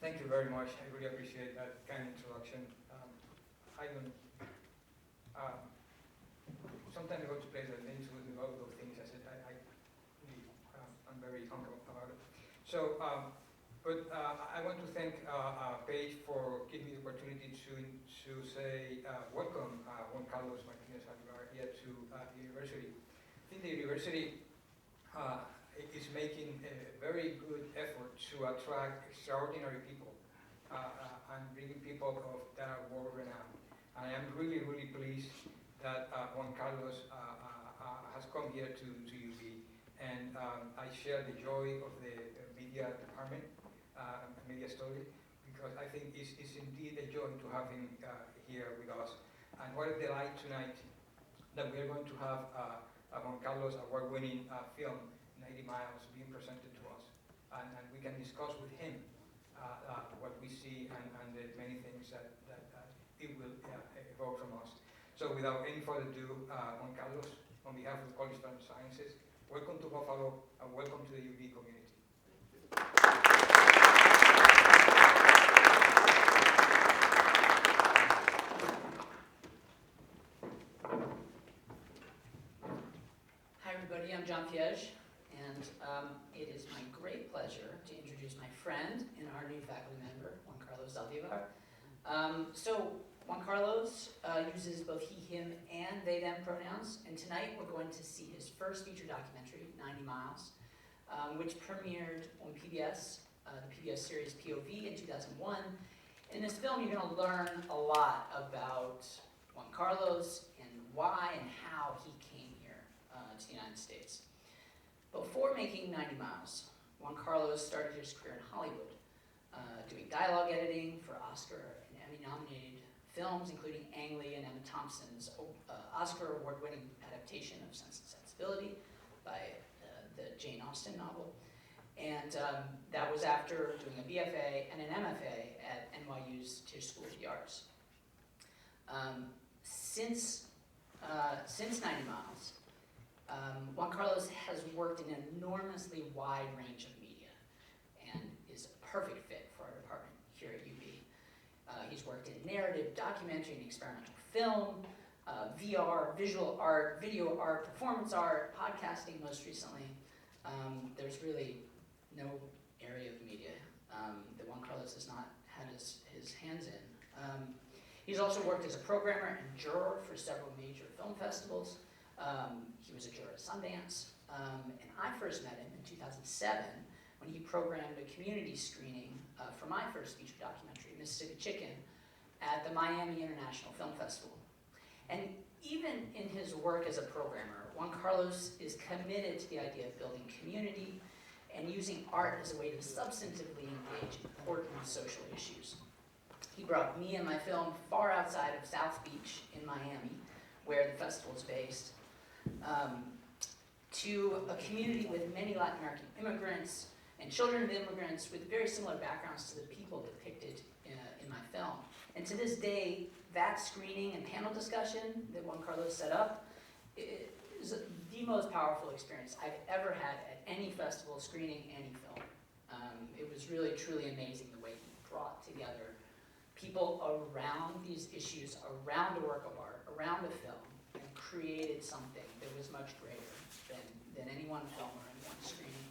Thank you very much. I really appreciate that kind introduction. I don't. Sometimes I go to places and then to all of those things. I said I really, I'm very humble about it. So, I want to thank Paige for giving me the opportunity to say welcome Juan Carlos Zaldivar here to the university. I think the university is making a very good effort to attract extraordinary people and bringing people that are world-renowned. I am really, really pleased that Juan Carlos has come here to UB, and I share the joy of the media department, media study, because I think it's indeed a joy to have him here with us. And what a delight tonight that we are going to have Juan Carlos award-winning film, 90 Miles, being presented to us. And we can discuss with him what we see and the many things that it will evoke from us. So without any further ado, Juan Carlos, on behalf of the College of Sciences, welcome to Buffalo and welcome to the UB community. Hi everybody, I'm John Piege, and it is my great pleasure to introduce my friend and our new faculty member, Juan Carlos Zaldivar. So Juan Carlos uses both he, him, and they, them pronouns, and tonight we're going to see his first feature documentary, 90 Miles, which premiered on PBS, the PBS series POV in 2001. In this film, you're going to learn a lot about Juan Carlos and why and how he came here to the United States. Before making 90 Miles, Juan Carlos started his career in Hollywood, doing dialogue editing for Oscar and Emmy-nominated films, including Ang Lee and Emma Thompson's Oscar award-winning adaptation of Sense and Sensibility by the Jane Austen novel. And that was after doing a BFA and an MFA at NYU's Tisch School of the Arts. Since 90 Miles, Juan Carlos has worked in an enormously wide range of media and is a perfect fit for our department here at UB. He's worked in narrative, documentary, and experimental film, VR, visual art, video art, performance art, podcasting most recently. There's really no area of media that Juan Carlos has not had his hands in. He's also worked as a programmer and juror for several major film festivals. He was a juror at Sundance, and I first met him in 2007 when he programmed a community screening for my first feature documentary, Mississippi Chicken, at the Miami International Film Festival. And even in his work as a programmer, Juan Carlos is committed to the idea of building community and using art as a way to substantively engage important social issues. He brought me and my film far outside of South Beach in Miami, where the festival is based, to a community with many Latin American immigrants and children of immigrants with very similar backgrounds to the people depicted in my film. And to this day, that screening and panel discussion that Juan Carlos set up is the most powerful experience I've ever had at any festival screening any film. It was really, truly amazing the way he brought together people around these issues, around a work of art, around a film, and created something that was much greater than any one film or any one screening.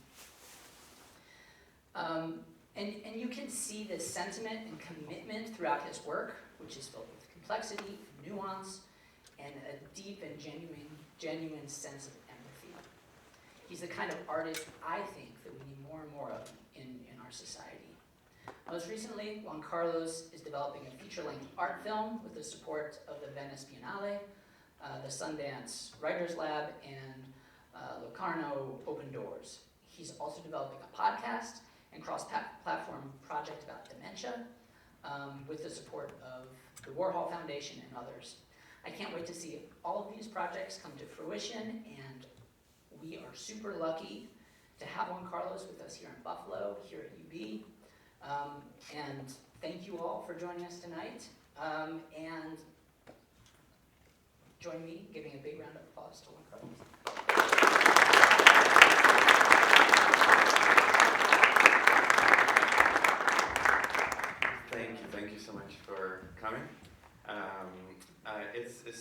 And you can see this sentiment and commitment throughout his work, which is filled with complexity, nuance, and a deep and genuine sense of empathy. He's the kind of artist I think that we need more and more of in our society. Most recently, Juan Carlos is developing a feature-length art film with the support of the Venice Biennale, the Sundance Writers Lab, and Locarno Open Doors. He's also developing a podcast and cross-platform project about dementia with the support of the Warhol Foundation and others. I can't wait to see all of these projects come to fruition, and we are super lucky to have Juan Carlos with us here in Buffalo, here at UB. And thank you all for joining us tonight. And join me in giving a big round of applause to Juan Carlos.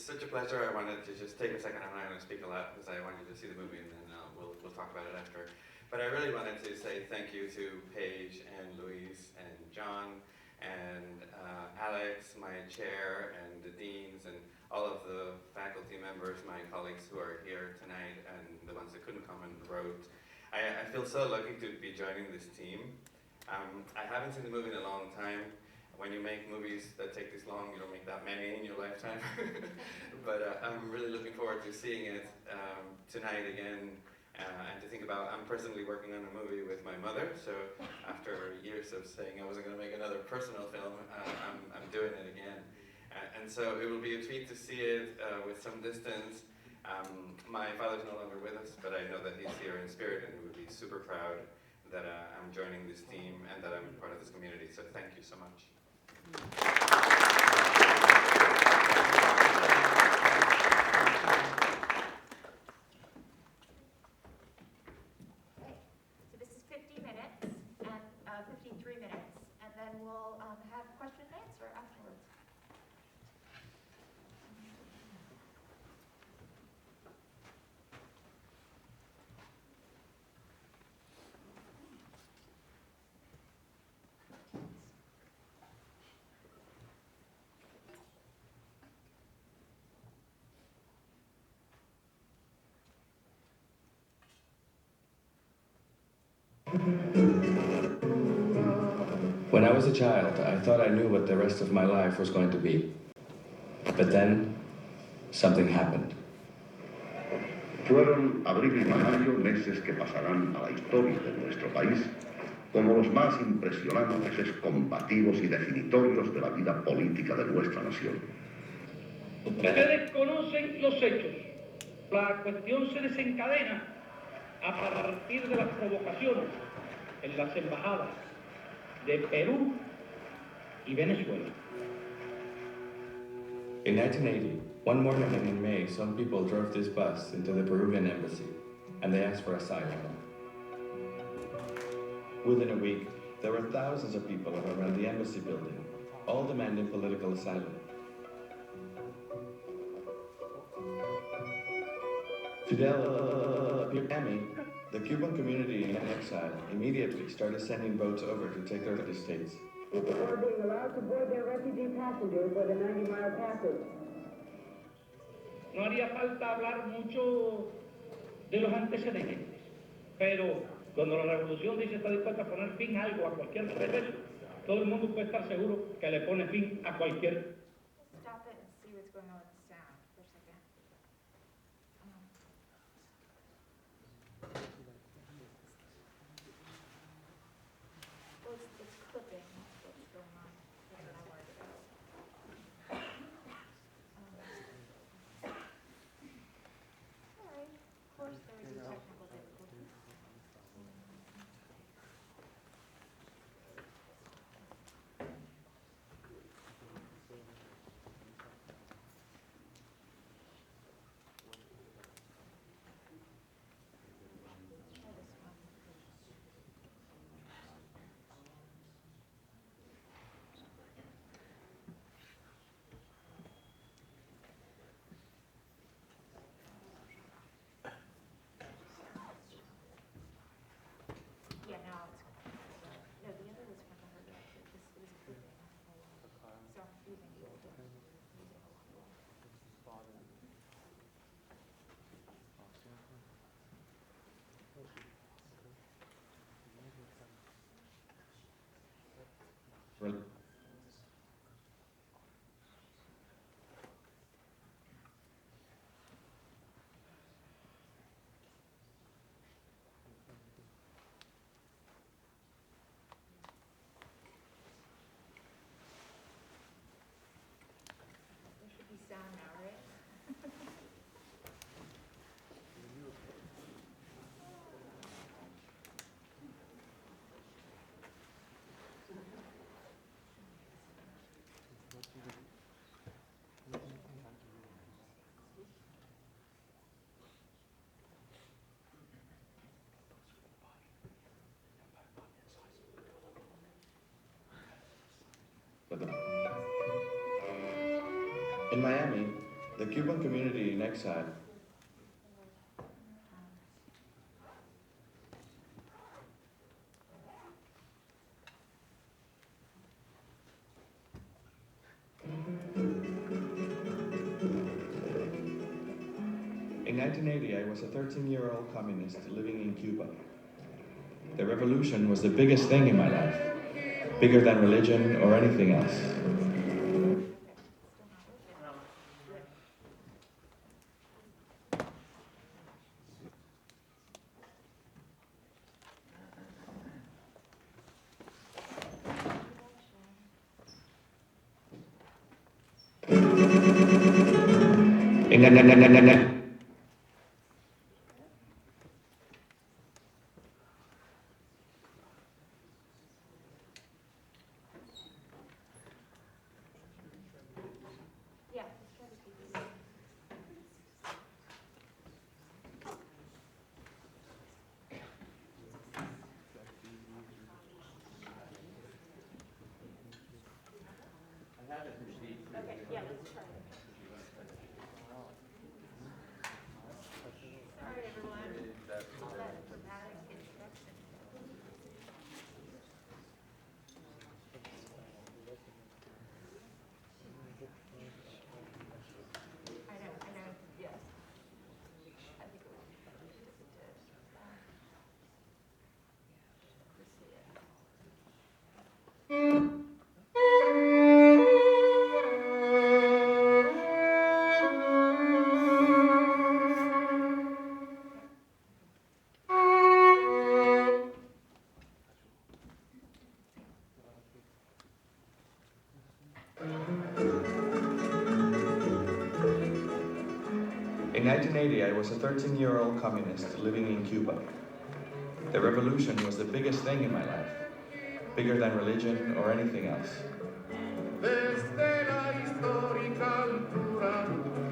such a pleasure. I wanted to just take a second. I'm not going to speak a lot because I want you to see the movie and then we'll talk about it after. But I really wanted to say thank you to Paige and Louise and John and Alex, my chair, and the deans, and all of the faculty members, my colleagues who are here tonight, and the ones that couldn't come and wrote. I feel so lucky to be joining this team. I haven't seen the movie in a long time. When you make movies that take this long, you don't make that many in your lifetime. But I'm really looking forward to seeing it tonight again, and to think about, I'm personally working on a movie with my mother, so after years of saying I wasn't going to make another personal film, I'm doing it again. And so it will be a treat to see it with some distance. My father's no longer with us, but I know that he's here in spirit, and he would be super proud that I'm joining this team and that I'm part of this community, so thank you so much. So this is 50 minutes and 53 minutes, and then we'll have question and answer afterwards. When I was a child, I thought I knew what the rest of my life was going to be. But then, something happened. Fueron abril y mayo meses que pasarán a la historia de nuestro país como los más impresionantes, combativos y definitorios de la vida política de nuestra nación. Ustedes conocen los hechos. La cuestión se desencadena a partir de las provocaciones en las embajadas de Perú y Venezuela. In 1980, one morning in May, some people drove this bus into the Peruvian embassy, and they asked for asylum. Within a week, there were thousands of people around the embassy building, all demanding political asylum. Fidel Miami, the Cuban community in exile, immediately started sending boats over to take over the states. People are being allowed to board their refugee passengers for the 90-mile passage. No haría falta hablar mucho de los antecedentes, pero cuando la revolución dice está dispuesta a poner fin a algo, a cualquier reverso, todo el mundo puede estar seguro que le pone fin a cualquier. Stop it and see what's going on with the sound for a second. Well, it's clipping. That's what's going on. I don't know where to go. Sorry. Of course, there would be technical difficulties. Try this one. Yeah, now it's, no, the other was from the hard drive, but this is clipping. So I'm using the old one. Using a lot more. There should be sound now, right? In Miami, The Cuban community in exile. In 1980, I was a 13-year-old communist living in Cuba. The revolution was the biggest thing in my life, bigger than religion or anything else. Yeah, let's try to keep it. Okay, yeah, let's try it. Sorry, everyone. All that dramatic introduction. I know, yes. I think it would be fun if it did. Let's see it. In 1980, I was a 13-year-old communist living in Cuba. The revolution was the biggest thing in my life, bigger than religion or anything else. Desde la histórica altura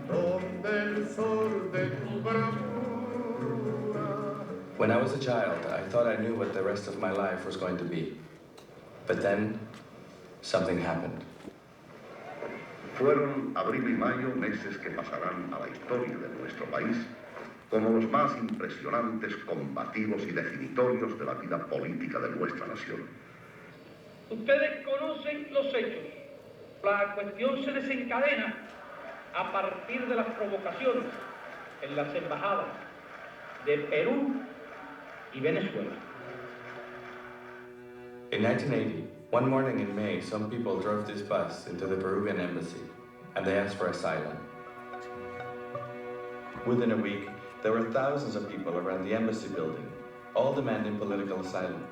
donde el sol de tu bravura. When I was a child, I thought I knew what the rest of my life was going to be. But then, something happened. Fueron abril y mayo meses que pasarán a la historia de nuestro país como los más impresionantes, combativos y definitorios de la vida política de nuestra nación. Ustedes conocen los hechos. La cuestión se desencadena a partir de las provocaciones en las embajadas de Perú y Venezuela. In 1980, one morning in May, some people drove this bus into the Peruvian embassy, and they asked for asylum. Within a week, there were thousands of people around the embassy building, all demanding political asylum.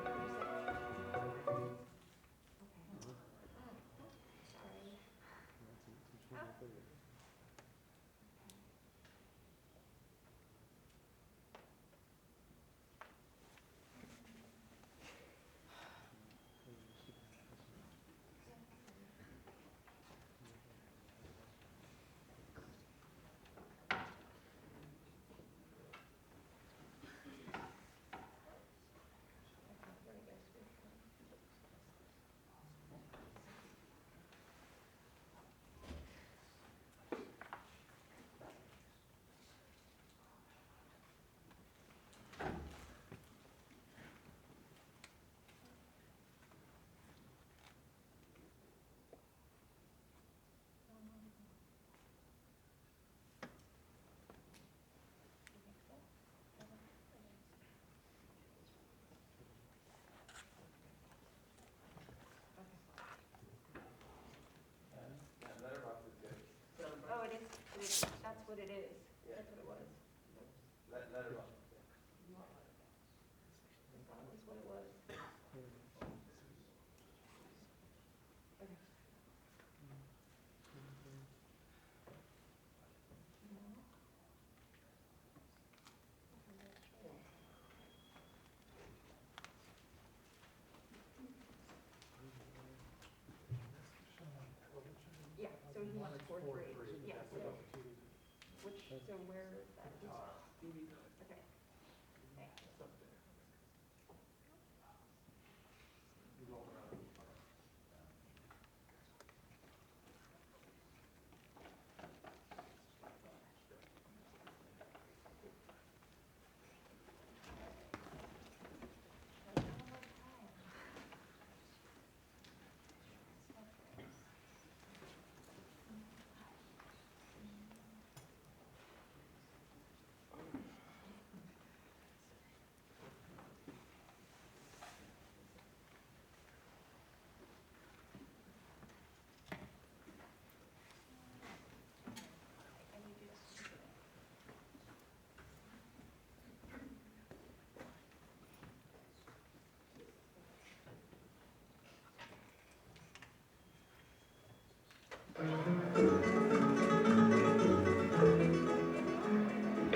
Oh, it is, that's what it is. That's what it was. That was what it was. Okay. Yeah, so he wants 4-3. Yeah, so, so where is that? Okay. Thanks.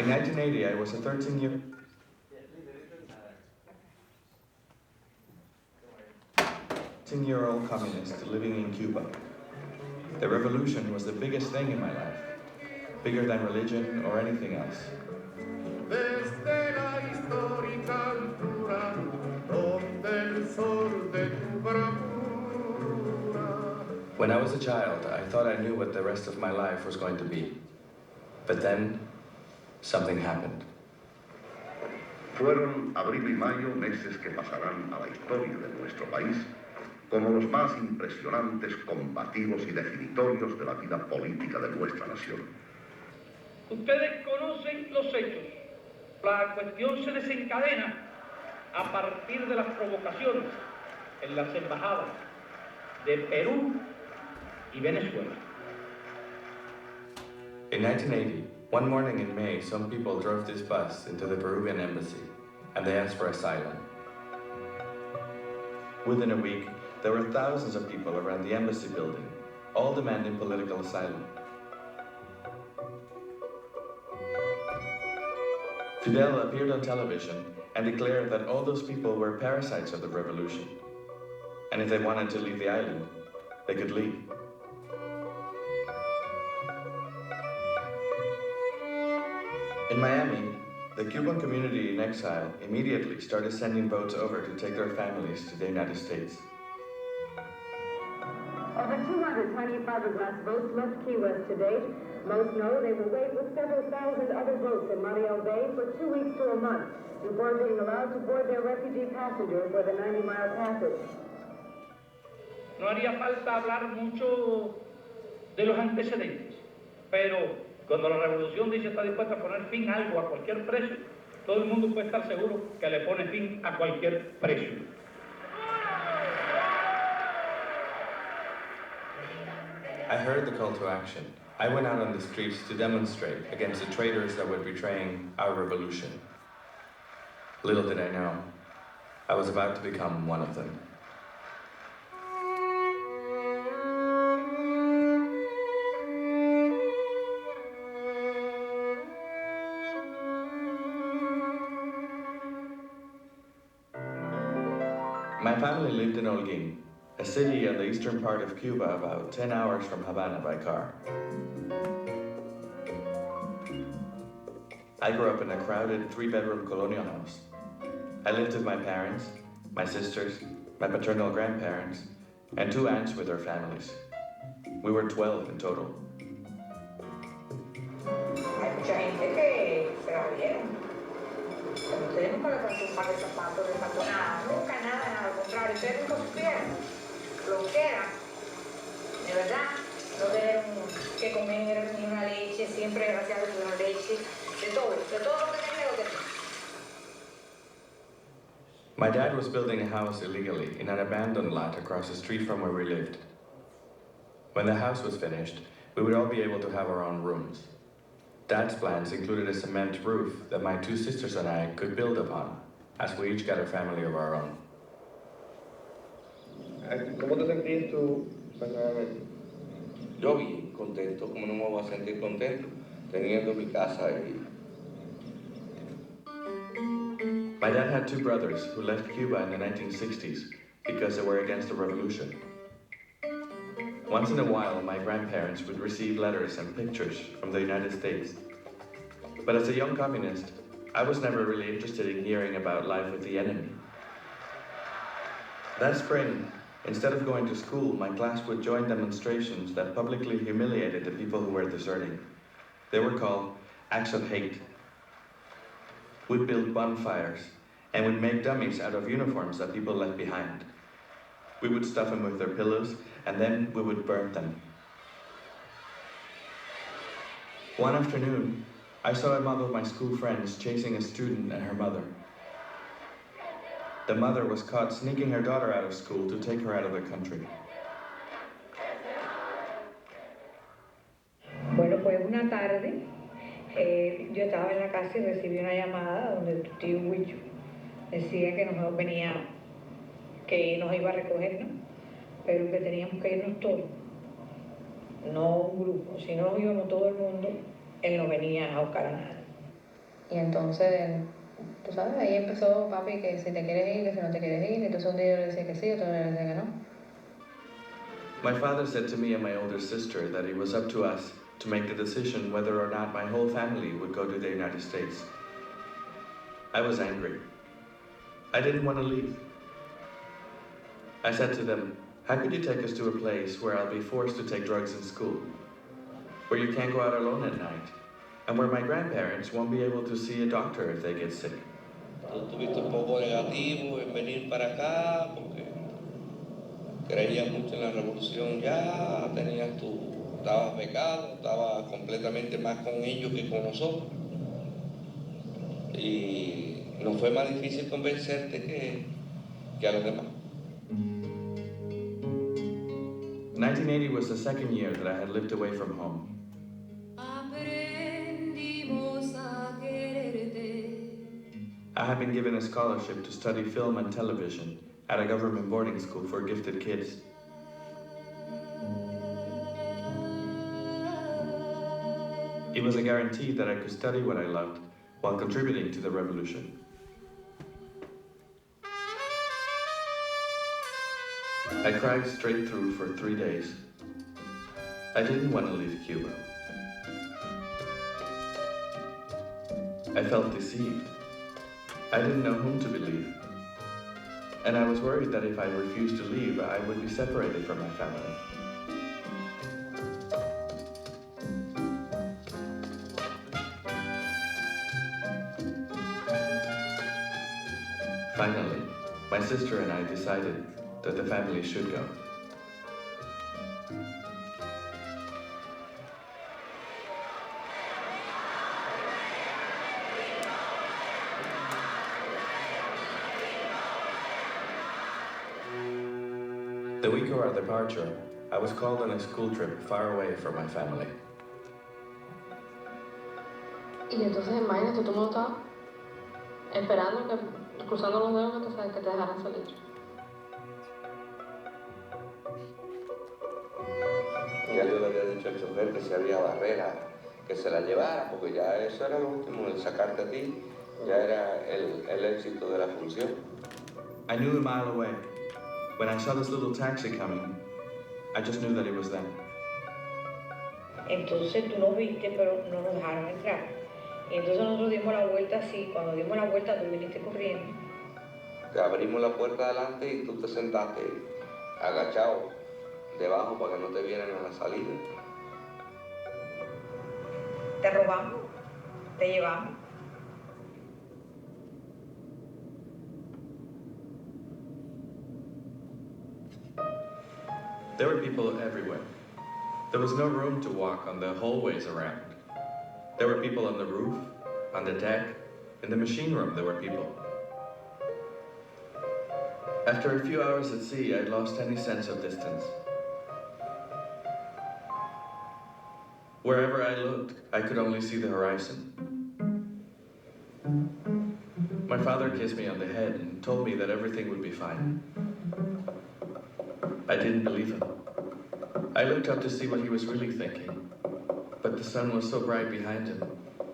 In 1980, I was a 13-year-old communist living in Cuba. The revolution was the biggest thing in my life, bigger than religion or anything else. Desde la histórica altura, donde el sol de tu bravura. When I was a child, I thought I knew what the rest of my life was going to be. But then, something happened. Fueron abril y mayo meses que pasarán a la historia de nuestro país como los más impresionantes, combativos y definitorios de la vida política de nuestra nación. Ustedes conocen los hechos. La cuestión se desencadena a partir de las provocaciones en las embajadas de Perú y Venezuela. In 1980, one morning in May, some people drove this bus into the Peruvian embassy, and they asked for asylum. Within a week, there were thousands of people around the embassy building, all demanding political asylum. Fidel appeared on television and declared that all those people were parasites of the revolution, and if they wanted to leave the island, they could leave. In Miami, the Cuban community in exile immediately started sending boats over to take their families to the United States. Over 200 tiny fiberglass boats left Key West to date. Most know they will wait with several thousand other boats in Mariel Bay for 2 weeks to a month before being allowed to board their refugee passengers for the 90-mile passage. No haría falta hablar mucho de los antecedentes, pero cuando la revolución dice está dispuesta a poner fin a algo, a cualquier precio, todo el mundo puede estar seguro que le pone fin a cualquier precio. I heard the call to action. I went out on the streets to demonstrate against the traitors that were betraying our revolution. Little did I know, I was about to become one of them. My family lived in Holguín, a city on the eastern part of Cuba about 10 hours from Havana by car. I grew up in a crowded 3-bedroom colonial house. I lived with my parents, my sisters, my paternal grandparents, and 2 aunts with their families. We were 12 in total. Hay mucha gente que se la vieron. Pero ustedes nunca le ponen un par de zapatos, de nada, nunca nada, al contrario, ustedes nunca supieron lo que era, de verdad, no tener que comer ni una leche, siempre gracias a Dios una leche, de todo lo que tenía lo tenía. My dad was building a house illegally in an abandoned lot across the street from where we lived. When the house was finished, we would all be able to have our own rooms. Dad's plans included a cement roof that my 2 sisters and I could build upon, as we each got a family of our own. ¿Cómo te sentías tú personalmente? Yo bien contento, como no me voy a sentir contento, teniendo mi casa y... My dad had 2 brothers who left Cuba in the 1960s because they were against the revolution. Once in a while, my grandparents would receive letters and pictures from the United States. But as a young communist, I was never really interested in hearing about life with the enemy. That spring, instead of going to school, my class would join demonstrations that publicly humiliated the people who were deserting. They were called acts of hate. We'd build bonfires, and we'd make dummies out of uniforms that people left behind. We would stuff them with their pillows, and then we would burn them. One afternoon, I saw a mob of my school friends chasing a student and her mother. The mother was caught sneaking her daughter out of school to take her out of the country. Bueno, pues una tarde, yo estaba en la casa y recibí una llamada donde tu tío Huicho decía que nos venía, que nos iba a recoger, ¿no? Pero que teníamos que irnos todos, no un grupo, si no nos íbamos todo el mundo, él no venía a buscar a nadie. Y entonces, tú sabes, ahí empezó papi que si te quieres ir, que si no te quieres ir. Entonces un día yo le decía que sí, otro día le decía que no. My father said to me and my older sister that it was up to us to make the decision whether or not my whole family would go to the United States. I was angry. I didn't want to leave. I said to them, how could you take us to a place where I'll be forced to take drugs in school, where you can't go out alone at night, and where my grandparents won't be able to see a doctor if they get sick? Tú tuviste un poco negativo en venir para acá porque creías mucho en la revolución ya, estabas becado, estabas completamente más con ellos que con nosotros. Y nos fue más difícil convencerte que a los demás. 1980 was the second year that I had lived away from home. I had been given a scholarship to study film and television at a government boarding school for gifted kids. It was a guarantee that I could study what I loved while contributing to the revolution. I cried straight through for 3 days. I didn't want to leave Cuba. I felt deceived. I didn't know whom to believe. And I was worried that if I refused to leave, I would be separated from my family. Finally, my sister and I decided that the family should go. The week of our departure, I was called on a school trip far away from my family. Y entonces imagínate, tú no estabas esperando, cruzando los dedos que te dejaran salir. Ya yo le había dicho al chofer que si había barrera, que se la llevara, porque ya eso era lo último, el sacarte a ti, ya era el éxito de la función. I knew a mile away. When I saw this little taxi coming, I just knew that it was them. Entonces tú nos viste, pero no nos dejaron entrar. Y entonces nosotros dimos la vuelta así. Cuando dimos la vuelta, tú viniste corriendo. Te abrimos la puerta adelante y tú te sentaste agachado debajo para que no te vieran a la salida. Te robamos, te llevamos. There were people everywhere. There was no room to walk on the hallways around. There were people on the roof, on the deck, in the machine room there were people. After a few hours at sea, I lost any sense of distance. Wherever I looked, I could only see the horizon. My father kissed me on the head and told me that everything would be fine. I didn't believe him. I looked up to see what he was really thinking, but the sun was so bright behind him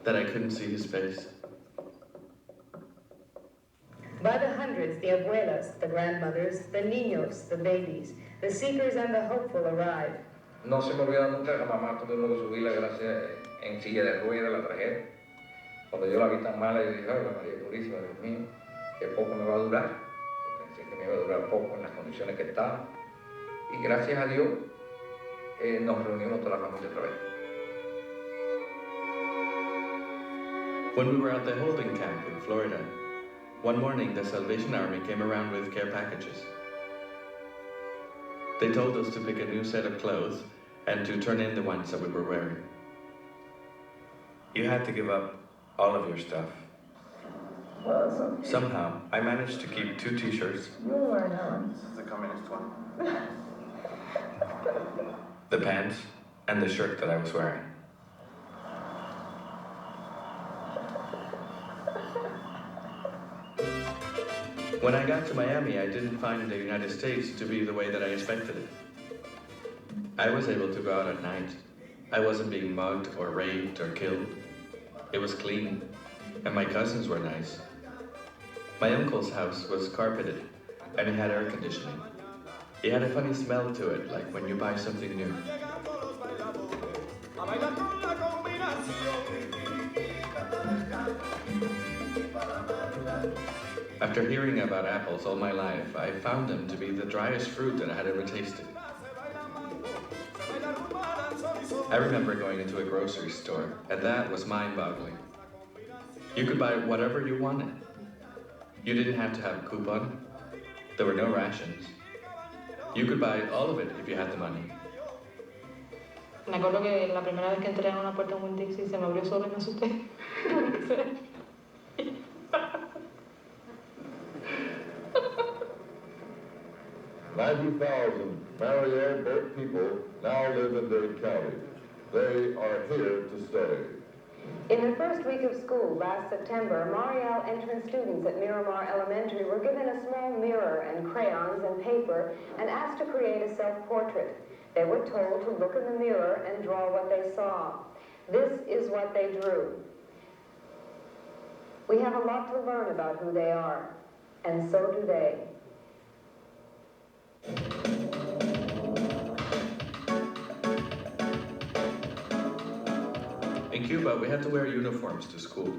that I couldn't see his face. By the hundreds, the abuelas, the grandmothers, the niños, the babies, the seekers and the hopeful arrived. No se me olvida nunca que mamá tuvimos que subirla gracias en silla de ruedas, la traje. Cuando yo la vi tan mala, yo dije, ay, María es durísima, Dios mío, que poco me va a durar. Yo pensé que me iba a durar poco en las condiciones que estaba. Y gracias a Dios nos reunimos toda la familia otra vez. When we were at the holding camp in Florida, one morning the Salvation Army came around with care packages. They told us to pick a new set of clothes and to turn in the ones that we were wearing. You had to give up all of your stuff. Somehow, I managed to keep 2 t-shirts. You wear that. This is the communist one. The pants, and the shirt that I was wearing. When I got to Miami, I didn't find the United States to be the way that I expected it. I was able to go out at night. I wasn't being mugged or raped or killed. It was clean. And my cousins were nice. My uncle's house was carpeted, and it had air conditioning. It had a funny smell to it, like when you buy something new. After hearing about apples all my life, I found them to be the driest fruit that I had ever tasted. I remember going into a grocery store, and that was mind-boggling. You could buy whatever you wanted. You didn't have to have a coupon. There were no rations. You could buy all of it if you had the money. Me acuerdo que la primera vez que entré en una puerta en un Dixie se me abrió solo y me asusté. 90,000 Mariel-boat people now live in Dade County. They are here to stay. In the first week of school last September, Mariel entrance students at Miramar Elementary were given a small mirror and crayons and paper and asked to create a self-portrait. They were told to look in the mirror and draw what they saw. This is what they drew. We have a lot to learn about who they are, and so do they. In Cuba, we had to wear uniforms to school.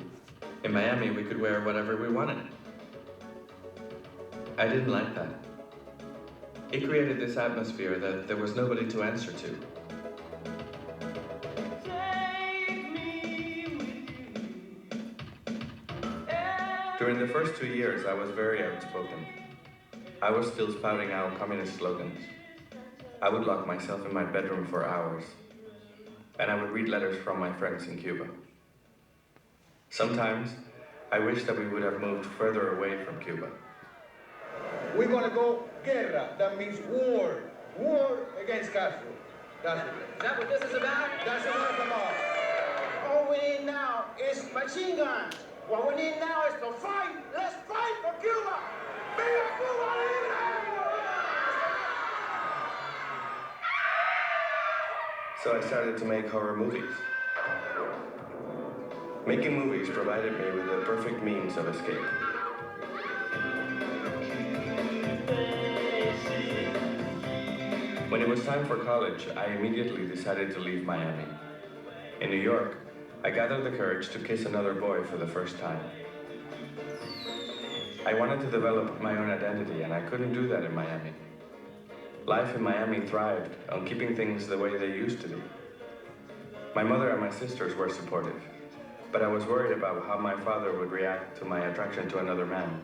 In Miami, we could wear whatever we wanted. I didn't like that. It created this atmosphere that there was nobody to answer to. During the first 2 years, I was very outspoken. I was still spouting out communist slogans. I would lock myself in my bedroom for hours, and I would read letters from my friends in Cuba. Sometimes, I wish that we would have moved further away from Cuba. We're gonna go guerra, that means war. War against Castro. That's it. Is that what this is about? That's what it's about. All we need now is machine guns. What we need now is to fight. Let's fight for Cuba. Viva Cuba Libre! So I started to make horror movies. Making movies provided me with the perfect means of escape. When it was time for college, I immediately decided to leave Miami. In New York, I gathered the courage to kiss another boy for the first time. I wanted to develop my own identity, and I couldn't do that in Miami. Life in Miami thrived on keeping things the way they used to be. My mother and my sisters were supportive, but I was worried about how my father would react to my attraction to another man.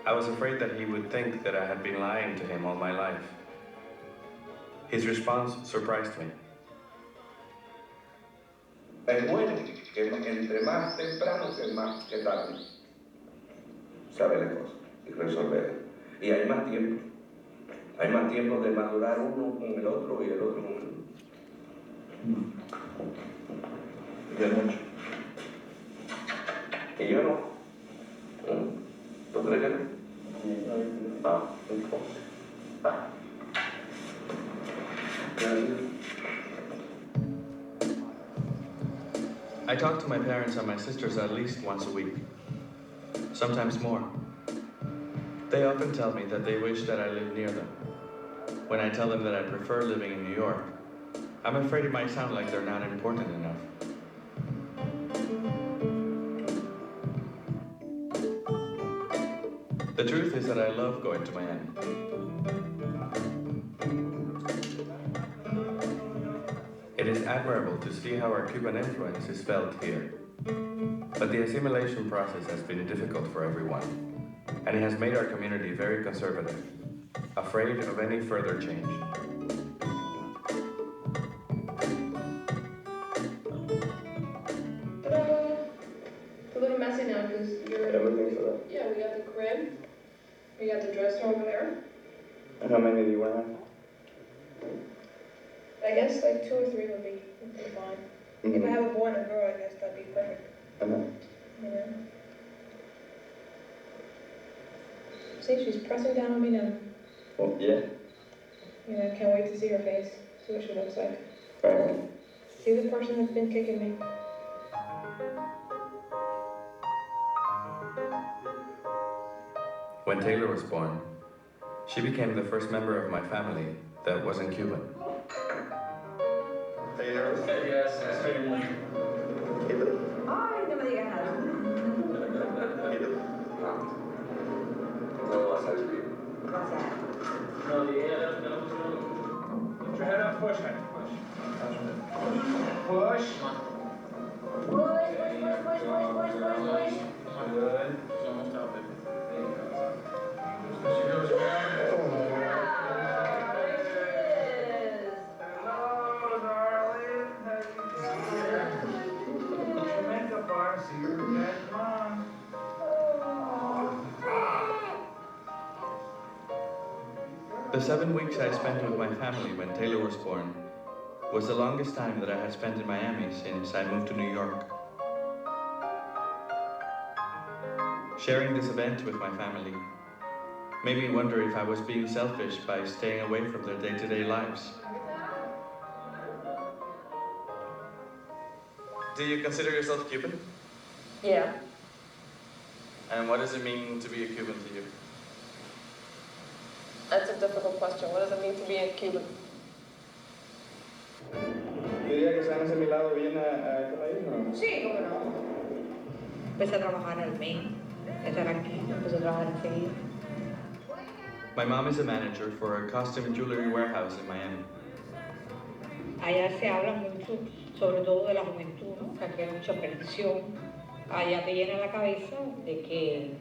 I was afraid that he would think that I had been lying to him all my life. His response surprised me. Es bueno que entre más temprano que tarde sabe las cosas y resolverlas. Y hay más tiempo. Hay más tiempo de madurar uno con el otro y el otro con el otro. Ya mucho. Y yo no. ¿Tú crees que no? Ah, entonces. Ah. I talked to my parents and my sisters at least once a week, sometimes more. They often tell me that they wish that I lived near them. When I tell them that I prefer living in New York, I'm afraid it might sound like they're not important enough. The truth is that I love going to Miami. It is admirable to see how our Cuban influence is felt here. But the assimilation process has been difficult for everyone, and it has made our community very conservative, afraid of any further change. It's a little messy now because you're... Everything's okay. Yeah, we got the crib, we got the dresser over there. And how many do you want? I guess like 2 or 3 would be fine. If I have a boy and a girl, I guess that'd be perfect. Yeah. See, she's pressing down on me now. Oh, yeah. You know, can't wait to see her face, see what she looks like. Right. See the person that's been kicking me. When Taylor was born, she became the first member of my family that wasn't Cuban. Taylor. Yes, ay, no me digas nada. Todo va a salir bien. Gracias. No, put your head up, push, honey, push. Push. Push. Good. Almost out, baby. There you go. She goes around. Hello, darling. Put your makeup on, see your dad, mom. The 7 weeks I spent with my family when Taylor was born was the longest time that I had spent in Miami since I moved to New York. Sharing this event with my family made me wonder if I was being selfish by staying away from their day-to-day lives. Do you consider yourself Cuban? Yeah. And what does it mean to be a Cuban to you? That's a difficult question. What does it mean to be a Cuban? Yo diría que se han asimilado bien a este país, ¿no? Sí, cómo no. Empecé a trabajar al mes, estar aquí, empecé a trabajar enseguida. My mom is a manager for a costume jewelry warehouse in Miami. Allá se habla mucho, sobre todo de la juventud, ¿no? O sea, que hay mucha perdición. Allá te llena la cabeza de que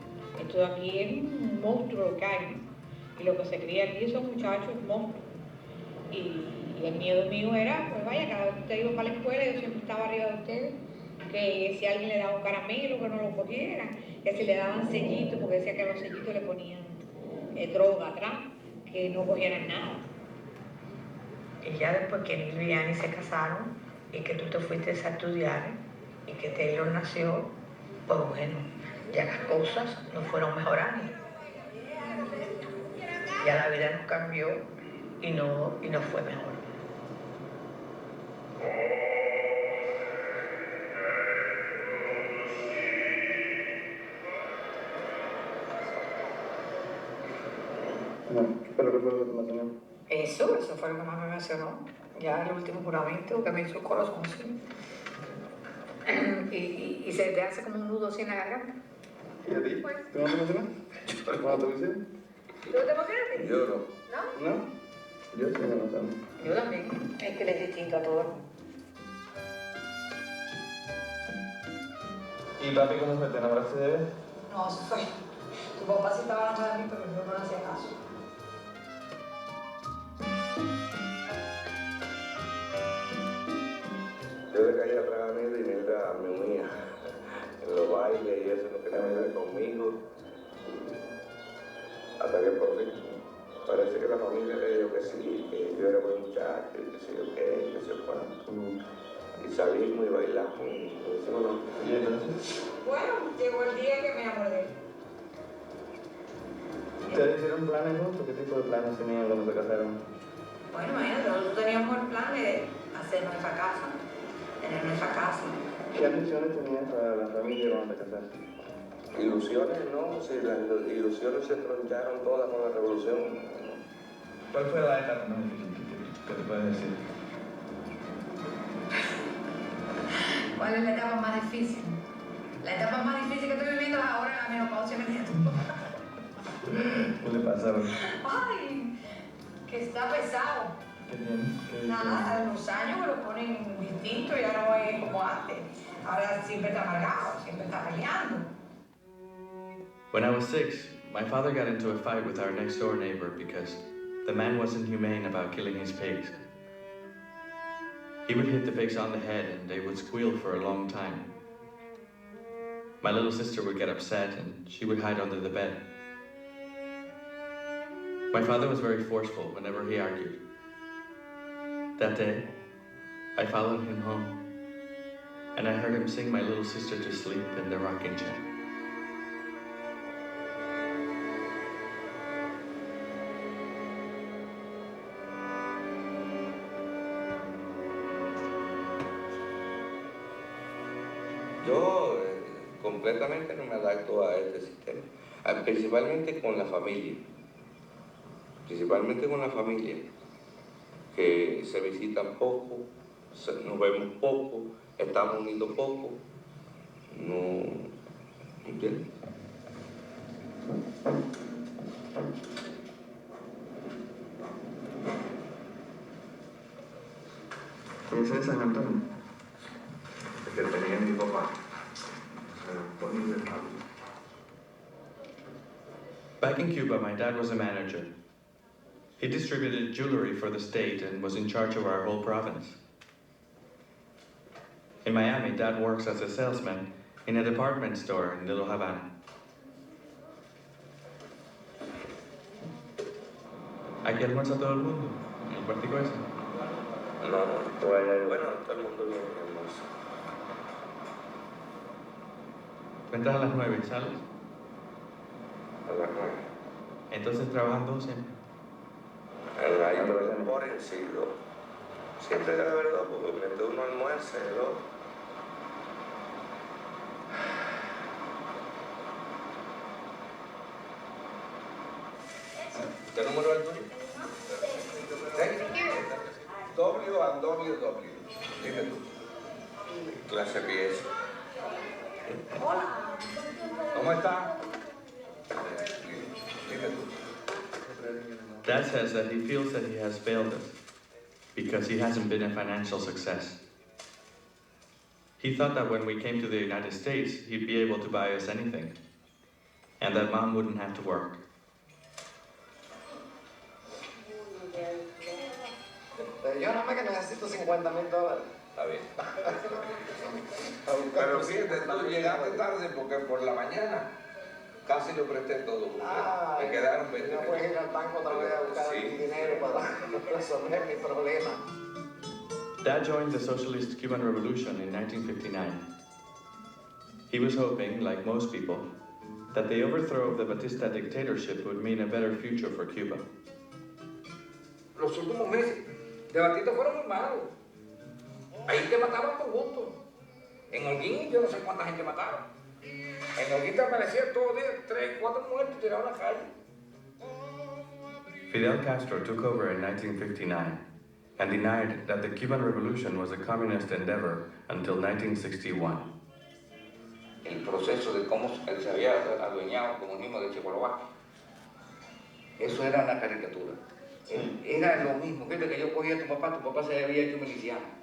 esto de aquí es un monstruo lo que hay, ¿no? Y lo que se cría aquí son muchachos monstruos. Y el miedo mío era, pues vaya, cada vez que usted iba para la escuela, yo siempre estaba arriba de ustedes, que si alguien le daba un caramelo, que no lo cogiera, que si le daban sellitos, porque decía que a los sellitos le ponían droga atrás, que no cogieran nada. Y ya después que Neil y Annie se casaron y que tú te fuiste a estudiar y que Taylor nació, pues bueno, ya las cosas no fueron mejorando. Ya la vida nos cambió y no fue mejor. ¿Qué fue lo que emocionó? Eso fue lo que más me emocionó. Ya el último juramento que me hizo el corazón así. Y se te hace como un nudo así en la garganta. ¿Y a ti? ¿Tú no te emocionas? ¿Cuándo te hiciste? ¿Tú te emocionaste? Yo no. ¿No? ¿No? Yo sí me emociono. Yo también. Es que él es distinto a todo el mundo. ¿Y papi cómo fue? ¿Te enamoraste de él? No, eso fue. Tu papá sí estaba enamorado de mí, pero yo no le hacía caso. Yo le caía atrás a Nilda y Nilda me unía en los bailes y eso, no quería bailar conmigo. Hasta que por fin parece que la familia le dijo que sí, que yo era buen muchacho, que sí, que sé cuánto. Y salimos y bailamos y hicimos lo que... ¿Y entonces? Bueno, llegó el día que me enamoré de él. ¿Ustedes hicieron planes juntos? ¿Qué tipo de planes tenían cuando se casaron? Bueno, imagínate, nosotros teníamos el plan de hacer nuestra casa, tener nuestra casa. ¿Qué ambiciones tenías para la familia cuando te casaste? Ilusiones, no, si las ilusiones se troncharon todas con la revolución. ¿Cuál fue la etapa más difícil que te puedes decir? ¿Cuál es la etapa más difícil? La etapa más difícil que estoy viviendo es ahora la menopausia inmediata. ¿Qué le pasa hoy? Ay, que está pesado. ¿Qué tiene? ¿Qué Nada, los años me lo ponen distinto, ya no es como antes. Ahora siempre está amargado, siempre está peleando. When I was 6, my father got into a fight with our next door neighbor because the man wasn't humane about killing his pigs. He would hit the pigs on the head and they would squeal for a long time. My little sister would get upset and she would hide under the bed. My father was very forceful whenever he argued. That day, I followed him home and I heard him sing my little sister to sleep in the rocking chair. Yo completamente no me adapto a este sistema. principalmente con la familia, que se visitan poco, nos vemos poco, estamos unidos poco, no, ¿entiendes? Ese es San Antonio. Que tenía mi papá. Back in Cuba, my dad was a manager. He distributed jewelry for the state and was in charge of our whole province. In Miami, Dad works as a salesman in a department store in Little Havana. ¿Aquí almuerza todo el mundo? ¿En el cuartico ese? No, bueno, todo el mundo viene a almuerzo. ¿Tú entras a las 9 y sales? A las 9. Entonces trabajan todos siempre. Hay por en sí, dos. Siempre debe haber dos, porque mientras uno almuerza, dos. ¿Qué número es el tuyo? WW. Dime tú. Clase pieza. Hola. ¿Cómo está? Dime tú. Dad says that he feels that he has failed us because he hasn't been a financial success. He thought that when we came to the United States, he'd be able to buy us anything, and that Mom wouldn't have to work. Yo nada más que necesito $50,000. Está bien. Pero fíjate, tú llegaste tarde porque por la mañana casi lo presté todo. Me quedaron 20. No puedes ir al banco otra vez a buscar dinero para resolver mi problema. Dad joined the socialist Cuban Revolution in 1959. He was hoping, like most people, that the overthrow of the Batista dictatorship would mean a better future for Cuba. Los últimos meses de Batista fueron muy malos. Ahí te mataban por gusto. En Holguín yo no sé cuánta gente mataron. En Holguín te aparecían todos los días 3, 4 muertos tirados en la calle. Fidel Castro took over in 1959 and denied that the Cuban Revolution was a communist endeavor until 1961. El proceso de cómo él se había adueñado el comunismo de Checoslovaquia. Eso era una caricatura. Era lo mismo, fíjate que yo cogía a tu papá se había hecho miliciano.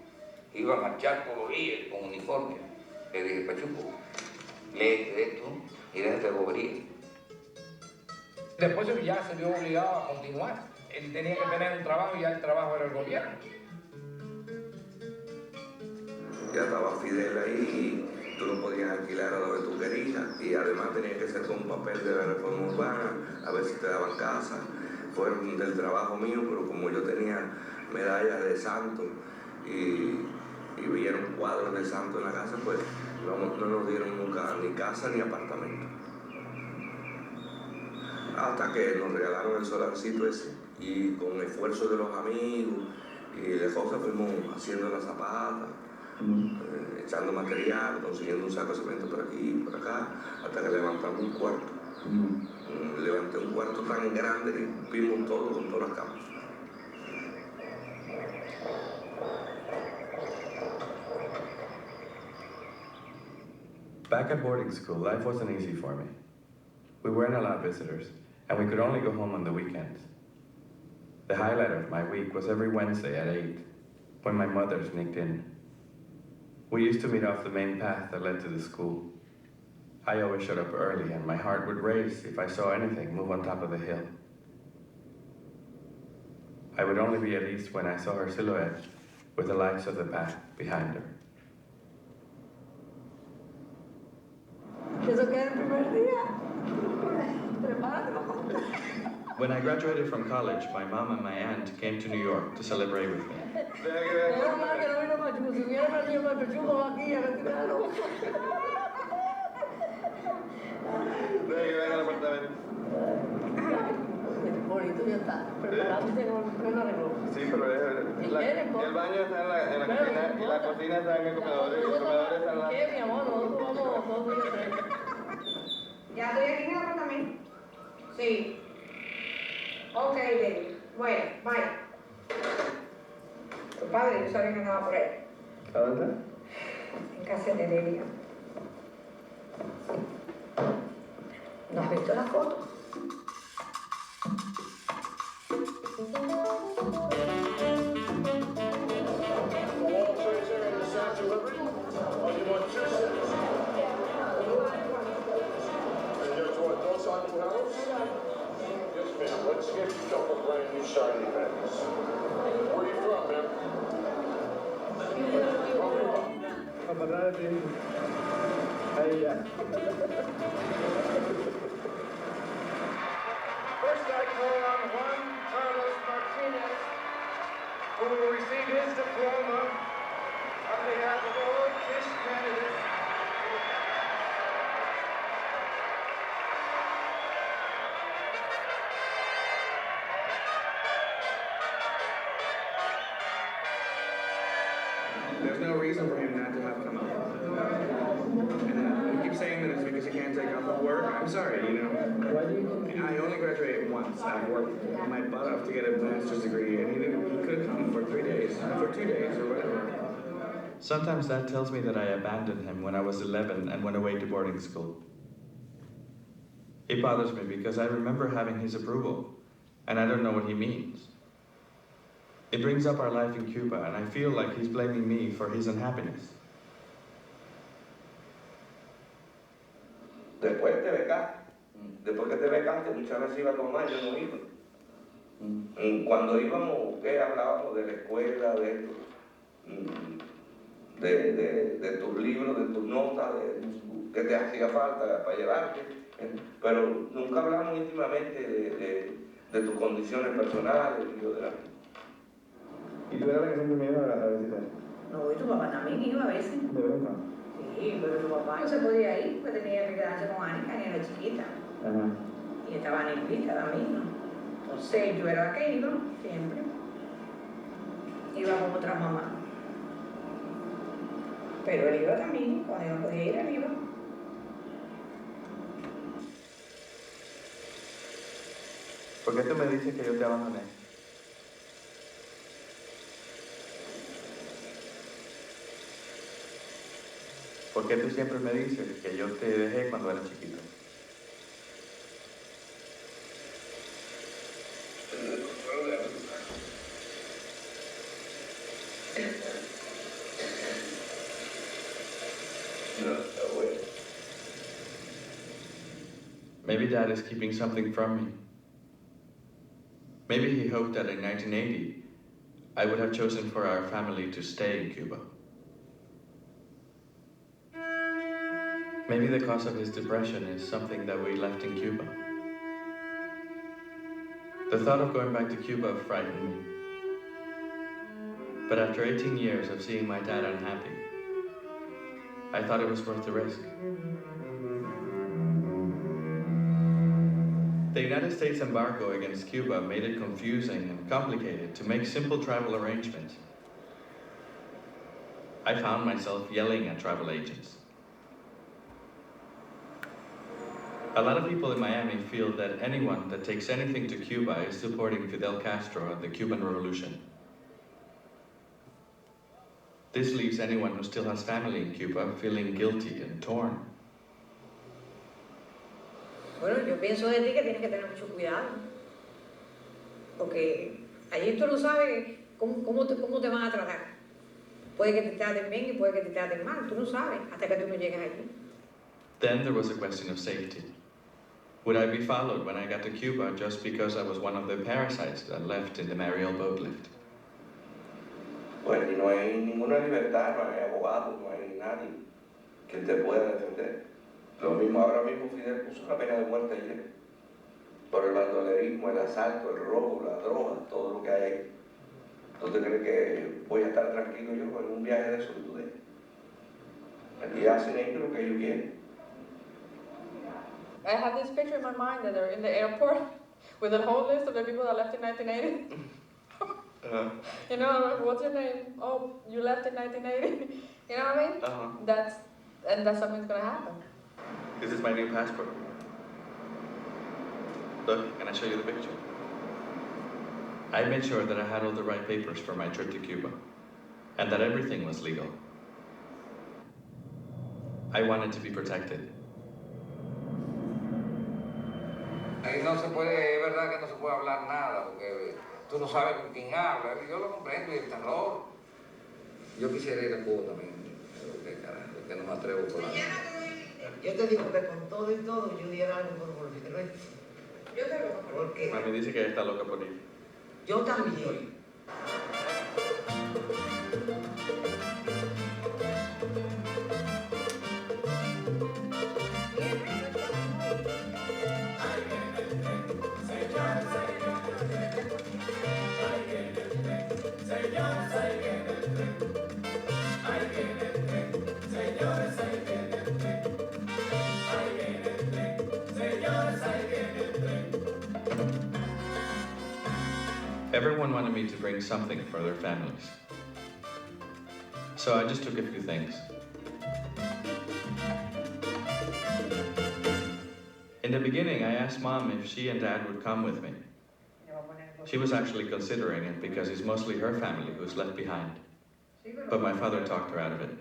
Iba a marchar por los días con uniforme. Le dije, Pachuco, léete esto y déjate de bobería. Después ya se vio obligado a continuar. Él tenía que tener un trabajo y ya el trabajo era el gobierno. Ya estaba Fidel ahí y tú no podías alquilar a donde tú querías. Y además tenías que hacer un papel de la reforma urbana, a ver si te daban casa. Fueron del trabajo mío, pero como yo tenía medallas de santo y vieron cuadros de santo en la casa, pues no nos dieron nunca ni casa ni apartamento. Hasta que nos regalaron el solarcito ese y con esfuerzo de los amigos y de cosas fuimos haciendo las zapatas, echando material, consiguiendo un saco de cemento por aquí y por acá, hasta que levantamos un cuarto. Levanté un cuarto tan grande que vimos todo con todas las camas. Back at boarding school, life wasn't easy for me. We weren't allowed visitors, and we could only go home on the weekends. The highlight of my week was every Wednesday at 8, when my mother sneaked in. We used to meet off the main path that led to the school. I always showed up early, and my heart would race if I saw anything move on top of the hill. I would only be at ease when I saw her silhouette with the lights of the path behind her. When I graduated from college, my mom and my aunt came to New York to celebrate with me. Bonito ya está, preparándose con el arreglo. Sí, pero el baño está en la cocina y la cocina está en el comedor y el comedor está en la... ¿Qué, mi amor? Nosotros vamos 2 días. Ya estoy aquí en el apartamento. Sí. Ok, David. Bueno, vaya. Tu padre, yo sabía que andaba por ahí. ¿A dónde? En casa de Delia. ¿No has visto la foto? Let's get you a couple brand new shiny pennies. Where are you from, man? First I call on Juan Carlos Martinez, who will receive his diploma on behalf of all KISS candidates. There's no reason for him not to have come out. And he keeps saying that it's because he can't take off of work. I'm sorry, you know. Why do you think? I only graduated once. I've worked my butt off to get a master's degree, and he could have come for 3 days, for 2 days, or whatever. Sometimes Dad tells me that I abandoned him when I was 11 and went away to boarding school. It bothers me because I remember having his approval, and I don't know what he means. It brings up our life in Cuba, and I feel like he's blaming me for his unhappiness. Después te becaste. Después que te becaste, muchas veces iba con más, yo no iba. Cuando íbamos, ¿qué? Hablábamos de la escuela, de esto, de tus libros, de tus notas, de que te hacía falta para llevarte. Pero nunca hablamos íntimamente de tus condiciones personales, ni de la... ¿Y tú eras la que siempre me iba a visitar? No, y tu papá también iba a veces. ¿De verdad? Sí, pero tu papá no se podía ir porque tenía que quedarse con Anika, ni era chiquita. Ajá. Y estaba nerviosa también, ¿no? Entonces yo era la que iba, siempre. Iba con otra mamá. Pero él iba también, cuando yo no podía ir, él iba. ¿Por qué tú me dices que yo te abandoné? ¿Por qué tú siempre me dices que yo te dejé cuando eras chiquito? Maybe Dad is keeping something from me. Maybe he hoped that in 1980, I would have chosen for our family to stay in Cuba. Maybe the cause of his depression is something that we left in Cuba. The thought of going back to Cuba frightened me. But after 18 years of seeing my dad unhappy, I thought it was worth the risk. The United States embargo against Cuba made it confusing and complicated to make simple travel arrangements. I found myself yelling at travel agents. A lot of people in Miami feel that anyone that takes anything to Cuba is supporting Fidel Castro and the Cuban Revolution. This leaves anyone who still has family in Cuba feeling guilty and torn. Bueno, yo pienso de ti que tienes que tener mucho cuidado. Porque allí tú no sabes cómo te van a tratar. Puede que te traten bien y puede que te traten mal. Tú no sabes hasta que tú no llegas allí. Then there was a question of safety. Would I be followed when I got to Cuba just because I was one of the parasites that left in the Mariel boat lift? Pues y no hay ninguna libertad, no hay abogado, no hay nadie que te pueda defender. Lo mismo ahora mismo Fidel puso una pena de muerte ayer por el bandolerismo, el asalto, el robo, la droga, todo lo que hay ahí. ¿Tú te crees que voy a estar tranquilo yo en un viaje de solitude? Aquí hacen ellos lo que ellos quieren. I have this picture in my mind that they're in the airport with a whole list of the people that left in 1980. You know, what's your name? Oh, you left in 1980. You know what I mean? That's something's gonna happen. This is my new passport. Look, can I show you the picture? I made sure that I had all the right papers for my trip to Cuba, and that everything was legal. I wanted to be protected. Ahí no se puede, es verdad que no se puede hablar nada, porque tú no sabes con quién habla. Yo lo comprendo y el terror. Yo quisiera ir a Cuba también, pero que no me atrevo por la vida. Yo te digo que con todo y todo yo diera algo por volver. Yo te lo porque Mami dice que ella está loca por ir. yo también. Everyone wanted me to bring something for their families. So I just took a few things. In the beginning, I asked Mom if she and Dad would come with me. She was actually considering it because it's mostly her family who's left behind. But my father talked her out of it.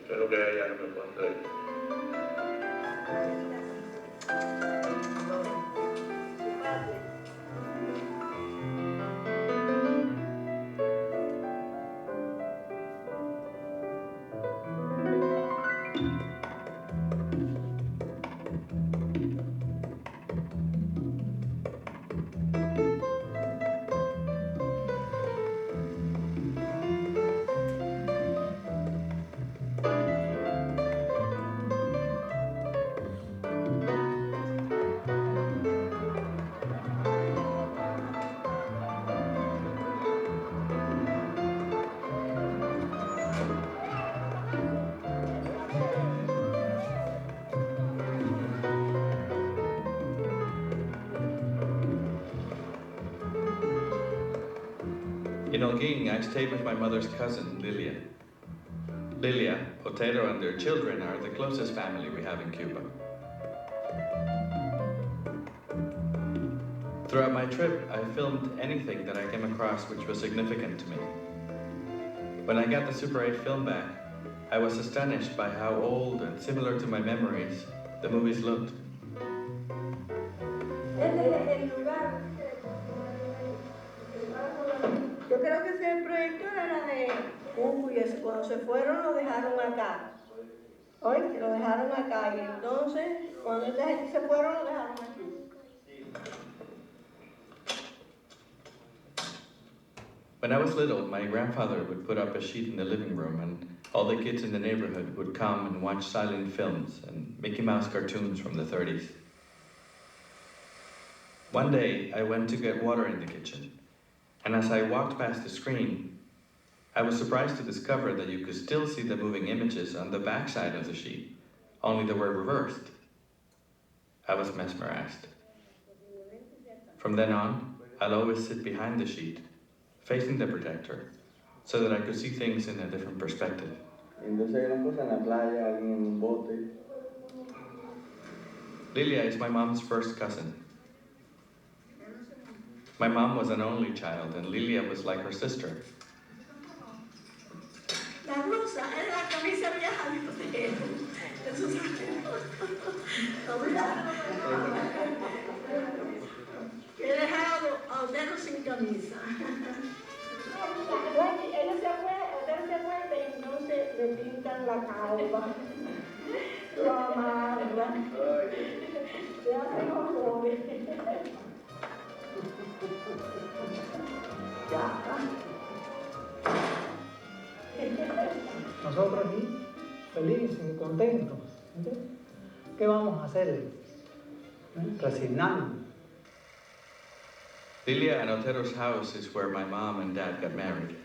Espero que ella no me pueda traer. In Holguín, I stayed with my mother's cousin, Lilia. Lilia, Otero, and their children are the closest family we have in Cuba. Throughout my trip, I filmed anything that I came across which was significant to me. When I got the Super 8 film back, I was astonished by how old and similar to my memories the movies looked. Yo creo que ese proyecto era de Cuba y eso, cuando se fueron lo dejaron acá. Oye, lo dejaron acá y entonces cuando esta gente se fueron lo dejaron aquí. When I was little, my grandfather would put up a sheet in the living room and all the kids in the neighborhood would come and watch silent films and Mickey Mouse cartoons from the 30s. One day, I went to get water in the kitchen, and as I walked past the screen, I was surprised to discover that you could still see the moving images on the backside of the sheet, only they were reversed. I was mesmerized. From then on, I'll always sit behind the sheet, facing the projector, so that I could see things in a different perspective. Lilia is my mom's first cousin. My mom was an only child, and Lilia was like her sister. La blusa era la camisa vieja de él. Eso he dejado a Otero sin camisa. Ella se acuerda y entonces le pintan la calva, lo amarran, le hacen horrores. Nosotros aquí, felices y contentos. ¿Qué vamos a hacer? Resignarnos. Lilia and Otero's house is where my mom and dad got married.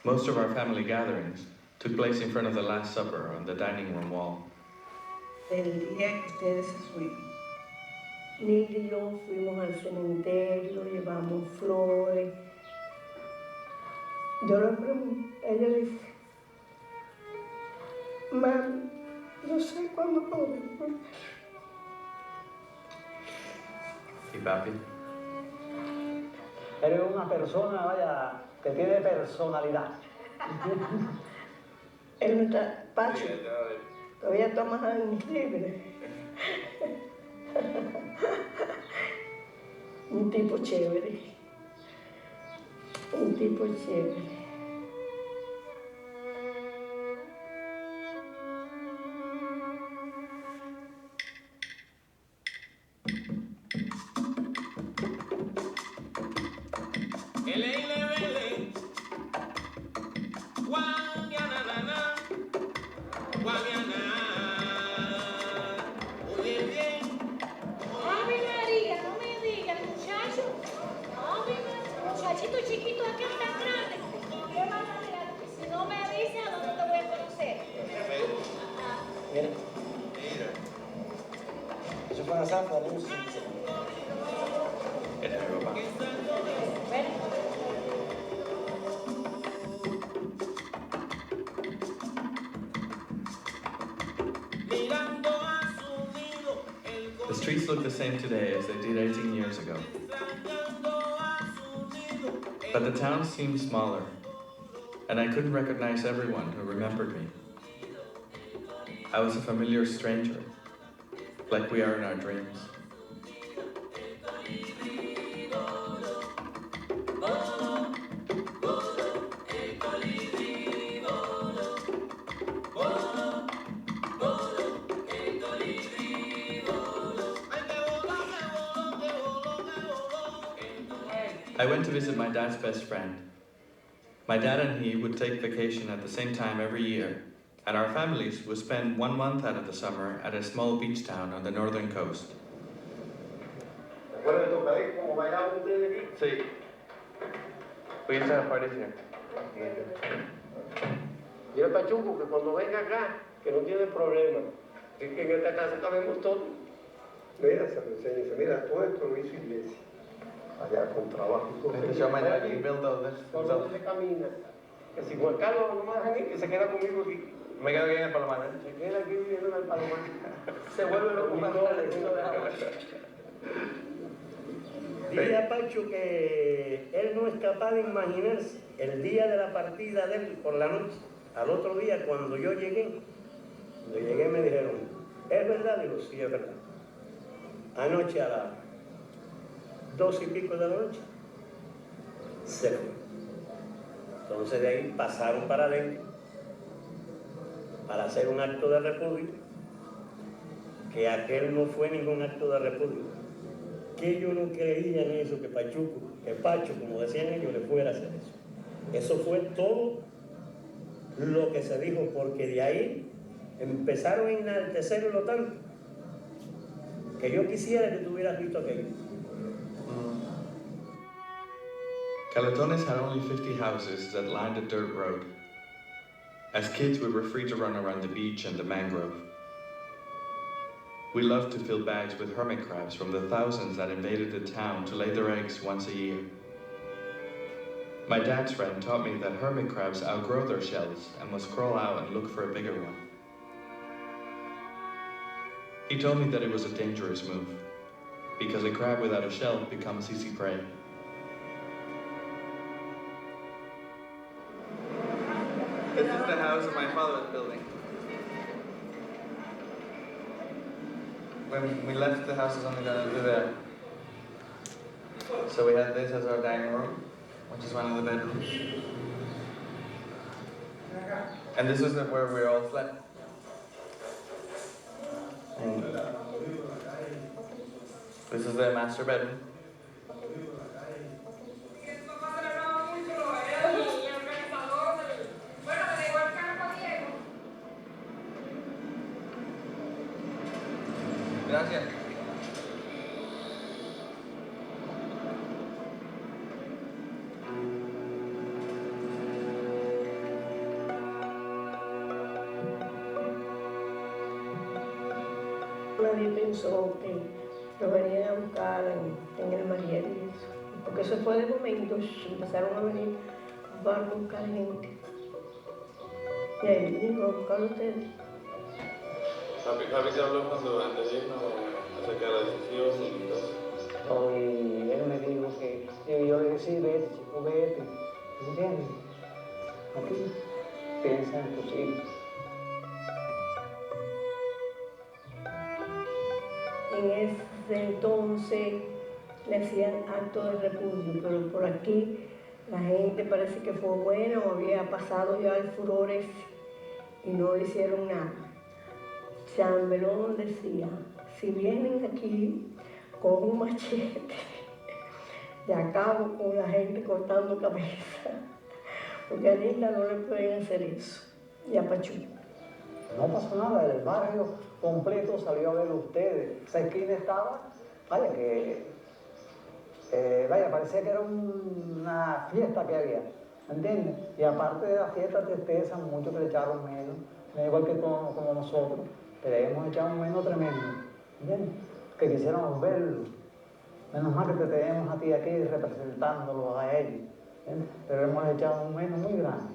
Most of our family gatherings took place in front of the Last Supper on the dining room wall. El día que ustedes se sueñan, Neil y yo fuimos al cementerio, llevamos flores. Yo le pregunté, ella dice, mami, no sé cuándo podemos. ¿Y papi? Eres una persona, vaya, que tiene personalidad. Él no está, Pacho, todavía tomas años libres. Un tipo chévere. Un tipo chévere. Ave María, no me digas, muchacho. Ave María, muchachito chiquito, aquel tan grande. ¿Qué vas a hacer? Si no me dices, ¿a dónde te voy a conocer? Mira. Eso fue una zafra de luz. Era mi papá. The streets look the same today as they did 18 years ago. But the town seemed smaller, and I couldn't recognize everyone who remembered me. I was a familiar stranger, like we are in our dreams. I went to visit my dad's best friend. My dad and he would take vacation at the same time every year, and our families would spend 1 month out of the summer at a small beach town on the northern coast. Sí. We used to have parties here. Mira, Pachuco, que cuando venga acá, que no tiene problema. Es que en esta casa cabemos todos. Mira, se lo enseña, dice, mira, todo esto lo hizo Iglesia. Allá con trabajo. Show my dad, he built all this Cuando himself. se camina. Que si Juan Carlos no me dejan ir, que se queda conmigo aquí. Me quedo aquí en el Palomar. Se queda aquí viviendo en el Palomar. Se vuelve loco para el Dice a Pacho que él no es capaz de imaginarse el día de la partida de él por la noche. Al otro día, cuando yo llegué, me dijeron, ¿es verdad? Digo, sí, es verdad. Anoche a las 2 y pico de la noche, se fue. Entonces de ahí pasaron para adentro para hacer un acto de repudio, que aquel no fue ningún acto de repudio. Que yo no creía en eso, que Pacho, como decían ellos, le fuera a hacer eso. Eso fue todo lo que se dijo, porque de ahí empezaron a enaltecerlo tanto que yo quisiera que tú hubieras visto aquello. Caletones had only 50 houses that lined a dirt road. As kids, we were free to run around the beach and the mangrove. We loved to fill bags with hermit crabs from the thousands that invaded the town to lay their eggs once a year. My dad's friend taught me that hermit crabs outgrow their shells and must crawl out and look for a bigger one. He told me that it was a dangerous move, because a crab without a shell becomes easy prey. This is the house my father was building. When we left, the house was only going to be there. So we had this as our dining room, which is one of the bedrooms. And this was where we all slept. And this is the master bedroom. Gracias. Nadie pensó que lo venían a buscar en el Mariel y eso. Porque eso fue de momentos, empezaron a venir barcos a buscar gente. Y ahí vinieron a buscar a ustedes. Papi te habló cuando antes de irnos acerca de la decisión y todo. Y él me dijo que, yo le dije, sí, vete, chico, vete. ¿Entiendes? Aquí, piensa en tus hijos. En ese entonces le hacían acto de repudio, pero por aquí la gente parece que fue buena o había pasado ya el furor ese y no le hicieron nada. Chambelón decía, si vienen aquí con un machete, de acabo con la gente cortando cabeza, porque a Linda no le pueden hacer eso, y a Pachú. No pasó nada, el barrio completo salió a ver a ustedes. Esa esquina estaba, vaya, parecía que era una fiesta que había, ¿entiendes? Y aparte de la fiesta te pesan mucho que le echaron menos, igual que como nosotros, pero hemos echado un menos tremendo, ¿entiendes? Que quisiéramos verlo. Menos mal que te tenemos a ti aquí representándolos a ellos, ¿entiendes? Pero hemos echado un menos muy grande.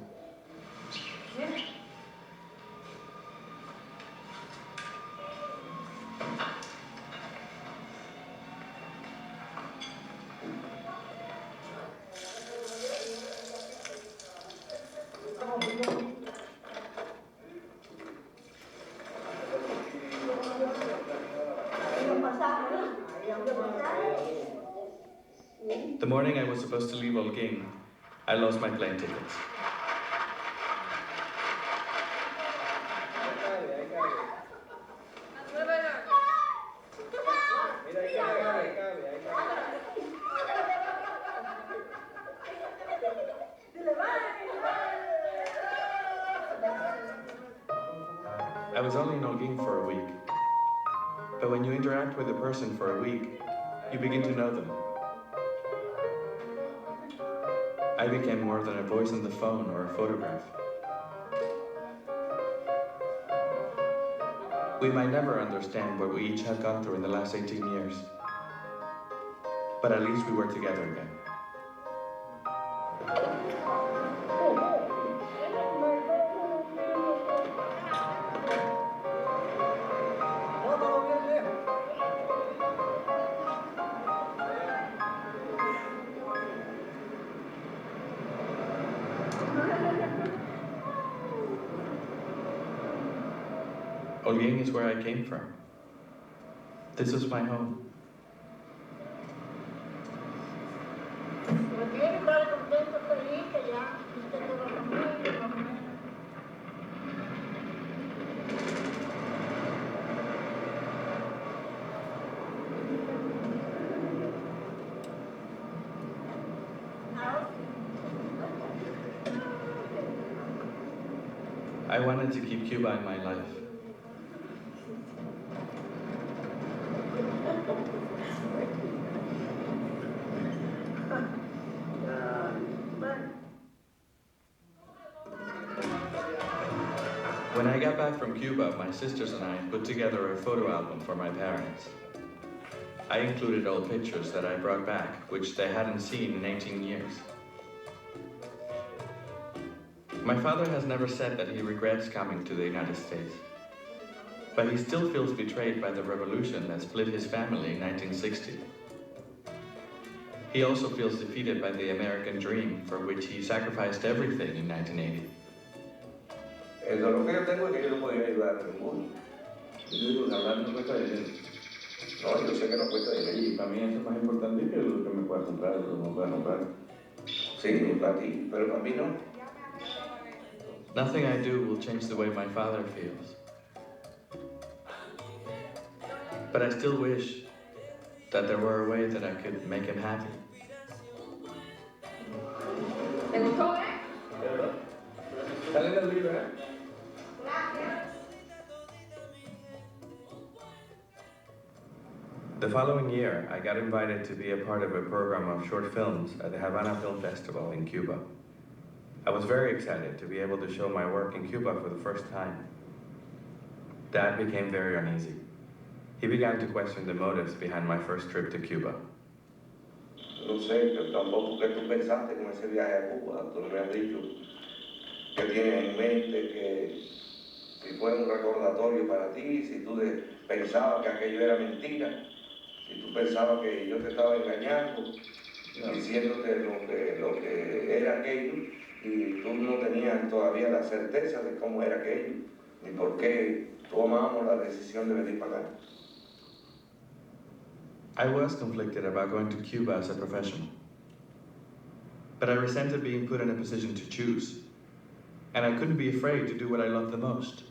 The morning I was supposed to leave Holguín, I lost my plane tickets. I was only in Holguín for a week. But when you interact with a person for a week, you begin to know them. I became more than a voice on the phone or a photograph. We might never understand what we each have gone through in the last 18 years. But at least we were together again. Holguín is where I came from. This was my home. I wanted to keep Cuba in my life. When I got back from Cuba, my sisters and I put together a photo album for my parents. I included old pictures that I brought back, which they hadn't seen in 18 years. My father has never said that he regrets coming to the United States, but he still feels betrayed by the revolution that split his family in 1960. He also feels defeated by the American dream, for which he sacrificed everything in 1980. El dolor que yo tengo es que yo no podía ayudar a ninguno. Yo digo, hablar no cuesta dinero. No, yo sé que no cuesta dinero. Y para mí eso es más importante que lo que me pueda comprar o no pueda comprar. Sí, para ti, pero para mí no. Nothing I do will change the way my father feels. But I still wish that there were a way that I could make him happy. ¿Te gustó, Sale del libro, ¿eh? The following year, I got invited to be a part of a program of short films at the Havana Film Festival in Cuba. I was very excited to be able to show my work in Cuba for the first time. Dad became very uneasy. He began to question the motives behind my first trip to Cuba. No sé, pero tampoco que tú pensaste con ese viaje a Cuba. Tú no me has dicho que tienes en mente, que si fue un recordatorio para ti, si tú pensabas que aquello era mentira, si tú pensabas que yo te estaba engañando, diciéndote lo que era aquello, y tú no tenías todavía la certeza de cómo era aquello, ni por qué tomamos la decisión de venir para acá. I was conflicted about going to Cuba as a professional, but I resented being put in a position to choose, and I couldn't be afraid to do what I loved the most.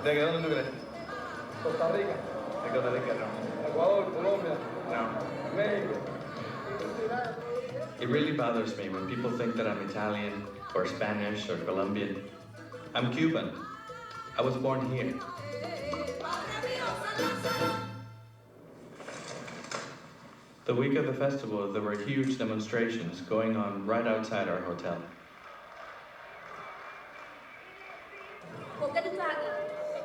¿De qué dónde tú crees? Costa Rica. De Costa Rica, no. Ecuador, Colombia. No. México. It really bothers me when people think that I'm Italian or Spanish or Colombian. I'm Cuban. I was born here. The week of the festival, there were huge demonstrations going on right outside our hotel. ¿Por qué tú estás aquí?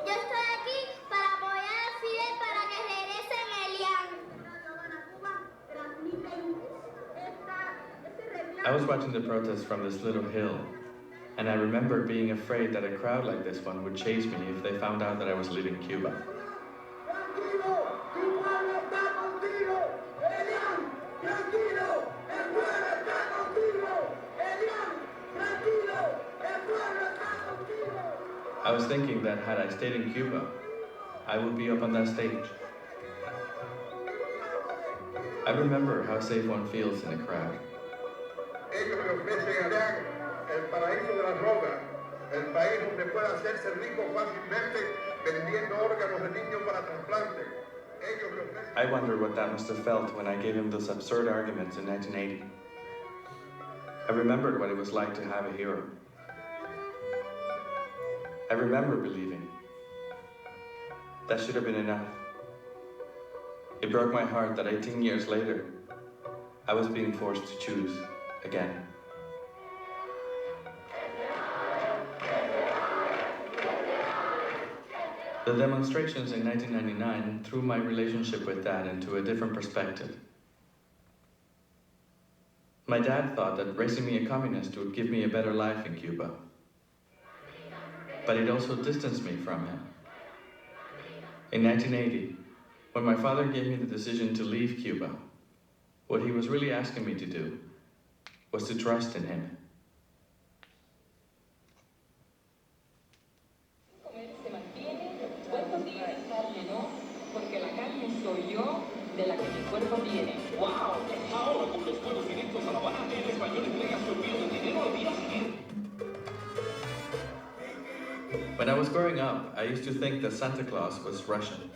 Yo estoy aquí para apoyar a Fidel para que regresen el I was watching the protests from this little hill, and I remember being afraid that a crowd like this one would chase me if they found out that I was leaving Cuba. I was thinking that had I stayed in Cuba, I would be up on that stage. I remember how safe one feels in a crowd. Ellos le ofrecen allá el paraíso de las rocas, el país donde pueda hacerse rico fácilmente vendiendo órganos de niños para trasplante. Ellos le ofrecen... I wonder what that must have felt when I gave him those absurd arguments in 1980. I remembered what it was like to have a hero. I remember believing. That should have been enough. It broke my heart that 18 years later, I was being forced to choose again. The demonstrations in 1999 threw my relationship with Dad into a different perspective. My dad thought that raising me a communist would give me a better life in Cuba. But it also distanced me from him. In 1980, when my father gave me the decision to leave Cuba, what he was really asking me to do was to trust in him. When I was growing up, I used to think that Santa Claus was Russian.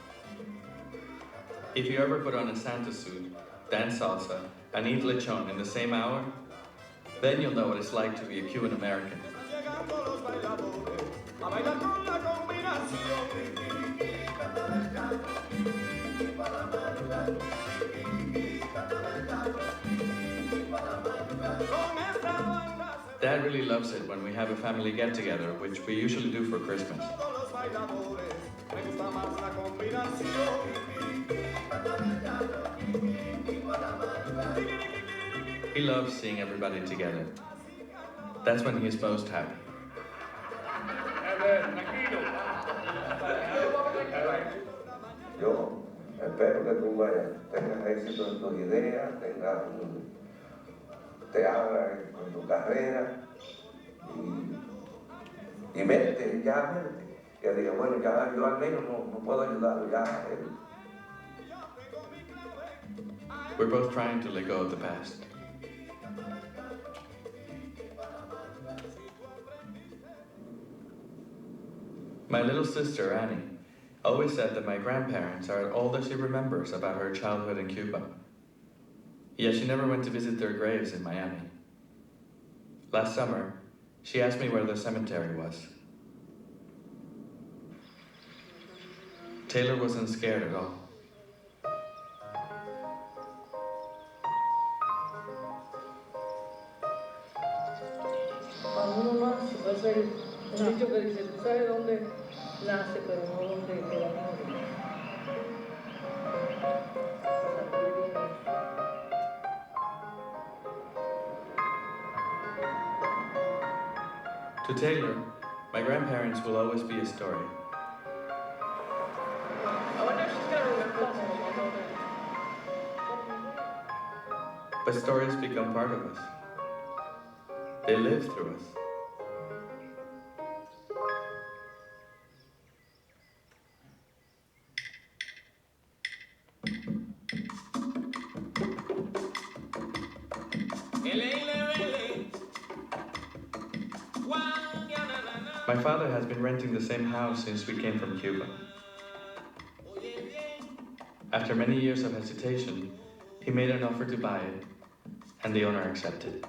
If you ever put on a Santa suit, dance salsa, and eat lechon in the same hour, then you'll know what it's like to be a Cuban-American. Dad really loves it when we have a family get-together, which we usually do for Christmas. He loves seeing everybody together. That's when he's most happy. Yo espero que tú tengas éxito en tus ideas, te abras con tu carrera y verte, ya verte. que diga, bueno, ya yo al menos no puedo ayudarlo ya. We're both trying to let go of the past. My little sister, Annie, always said that my grandparents are all that she remembers about her childhood in Cuba. Yet she never went to visit their graves in Miami. Last summer, she asked me where the cemetery was. Taylor wasn't scared at all. Cuando uno nace, pues el dicho que dice, tú sabes dónde nace, pero no dónde te va a morir. To Taylor, my grandparents will always be a story. I wonder if she's gonna remember that. But stories become part of us. They live through us. My father has been renting the same house since we came from Cuba. After many years of hesitation, he made an offer to buy it, and the owner accepted.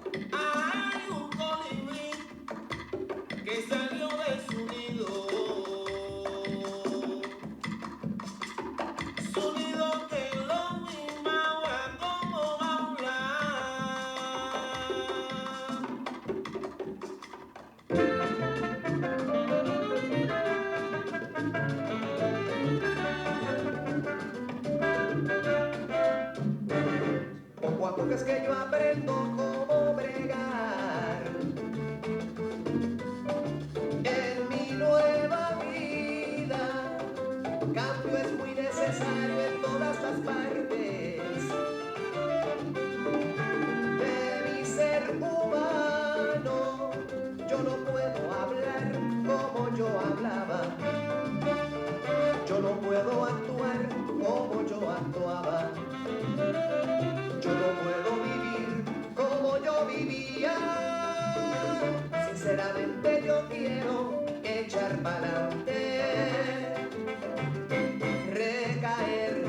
Poco a poco es que yo aprendo cómo bregar en mi nueva vida. Cambio es muy necesario en todas las partes de mi ser humano. Yo no puedo hablar como yo hablaba. Yo no puedo actuar como yo actuaba. Yo no puedo vivir como yo vivía. Sinceramente yo quiero echar pa'lante, recaer,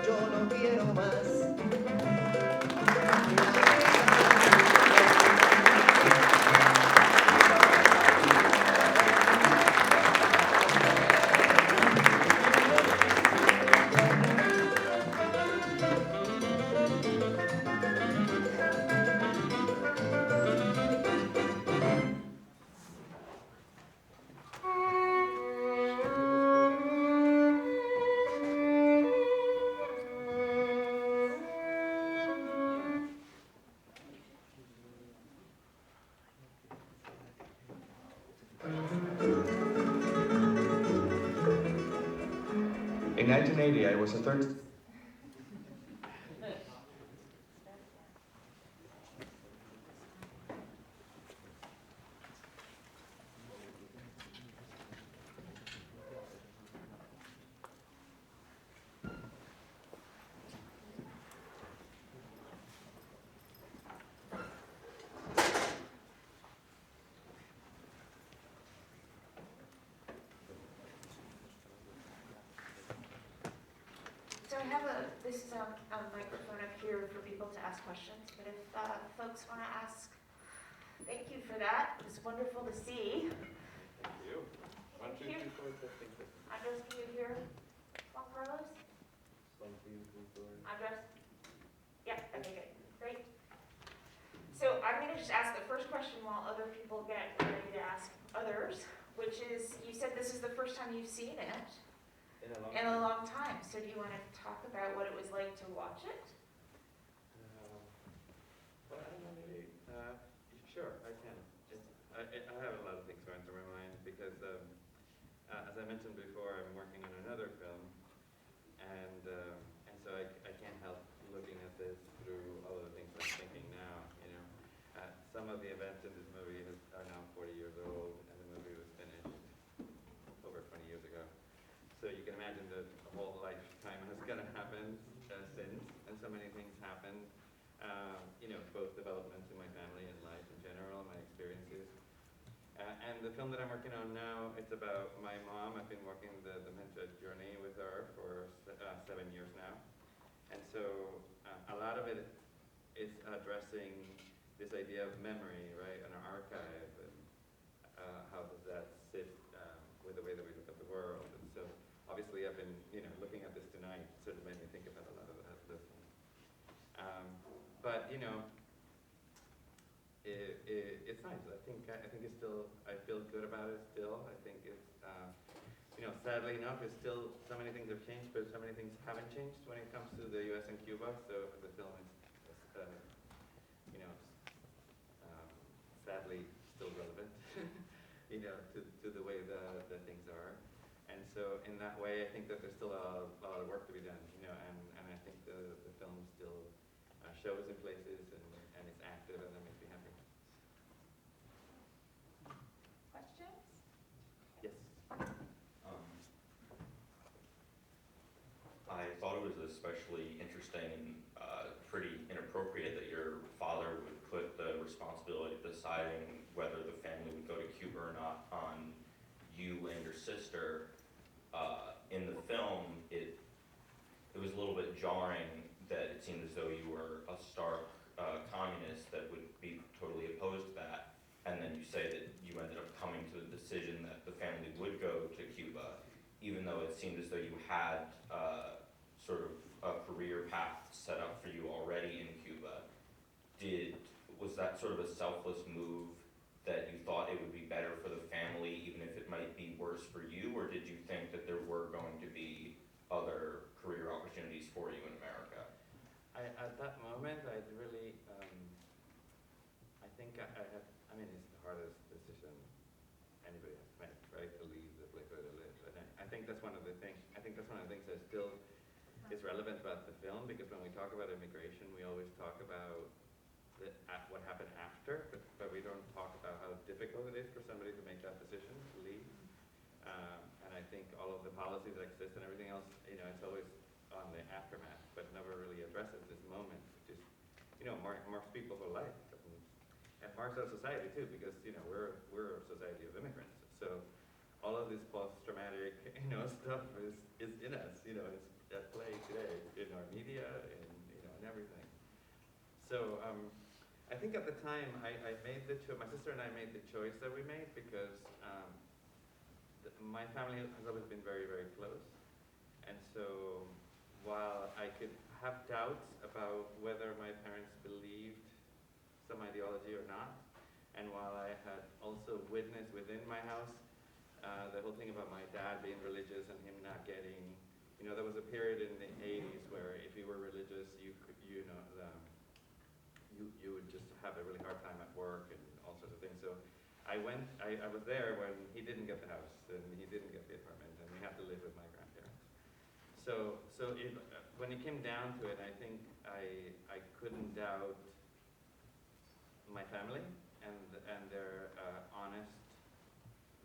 yo no quiero más. In 1980, I was a third. So I have this is a microphone up here for people to ask questions, but if folks want to ask, thank you for that. It was wonderful to see. Thank you. Thank you. Andres, can you hear Juan Carlos? Andres? Yeah, okay, good. Great. So I'm going to just ask the first question while other people get ready to ask others, which is, you said this is the first time you've seen it. In a long time. So do you want to talk about what it was like to watch it? Well, I don't know, maybe, sure, I can. I have a lot of things going through my mind because, as I mentioned before, I'm working on another film, and so I can't help looking at this through all of the things I'm thinking now, you know. Some of the events in this movie are now 40 years old, and the movie was finished over so you can imagine that a whole lifetime has kind of happened since, and so many things happened. You know, both developments in my family and life in general, my experiences. And the film that I'm working on now, it's about my mom. I've been working the dementia journey with her for 7 years now. And so a lot of it is addressing this idea of memory, right, and an archive, and how does that sit with the way that we look at the world. And so obviously I've been, you know, looking at this tonight, sort of made me think about a lot of those things. But, you know, it's nice. I think it's still, I feel good about it still. I think it's, you know, sadly enough, it's still, so many things have changed, but so many things haven't changed when it comes to the US and Cuba. So the film is you know, sadly still relevant, you know, to the way the things are. And so in that way, I think that there's still a lot of work to be done, you know, and I think the film still shows in places and it's active, and that makes me happy. Questions? Yes. I thought it was especially interesting and pretty inappropriate that your father would put the responsibility of deciding whether the family would go to Cuba or not on you and your sister. In the film, it was a little bit jarring that it seemed as though you were a stark communist that would be totally opposed to that, and then you say that you ended up coming to the decision that the family would go to Cuba, even though it seemed as though you had sort of a career path set up for you already in Cuba. Was that sort of a selfless move that you thought it would be better for the family, even if it might be worse for you, or did you think that there were going to be other career opportunities for you in America? At that moment, I really, I think I had, I mean, it's the hardest decision anybody has to make, right, to leave the place where they live. And I think that's one of the things, that still is relevant about the film, because when we talk about immigration, we always talk about what happened after, but we don't talk about how difficult it is for somebody to make that decision to leave. And I think all of the policies that exist and everything else, you know, it's always on the aftermath, but never really addresses this moment, which is, you know, marks people for life, and marks our society too, because, you know, we're a society of immigrants. So all of this post-traumatic, you know, stuff is in us, you know, it's at play today in our media and, you know, and everything. So I think at the time I made my sister and I made the choice that we made because my family has always been very, very close. And so while I could have doubts about whether my parents believed some ideology or not, and while I had also witnessed within my house the whole thing about my dad being religious and him not getting, you know, there was a period in the 80s where if you were religious, you would just have a really hard time at work and all sorts of things. So I was there when he didn't get the house and he didn't get the apartment, and we had to live with my grandparents. So when it came down to it, I think I couldn't doubt my family and their honest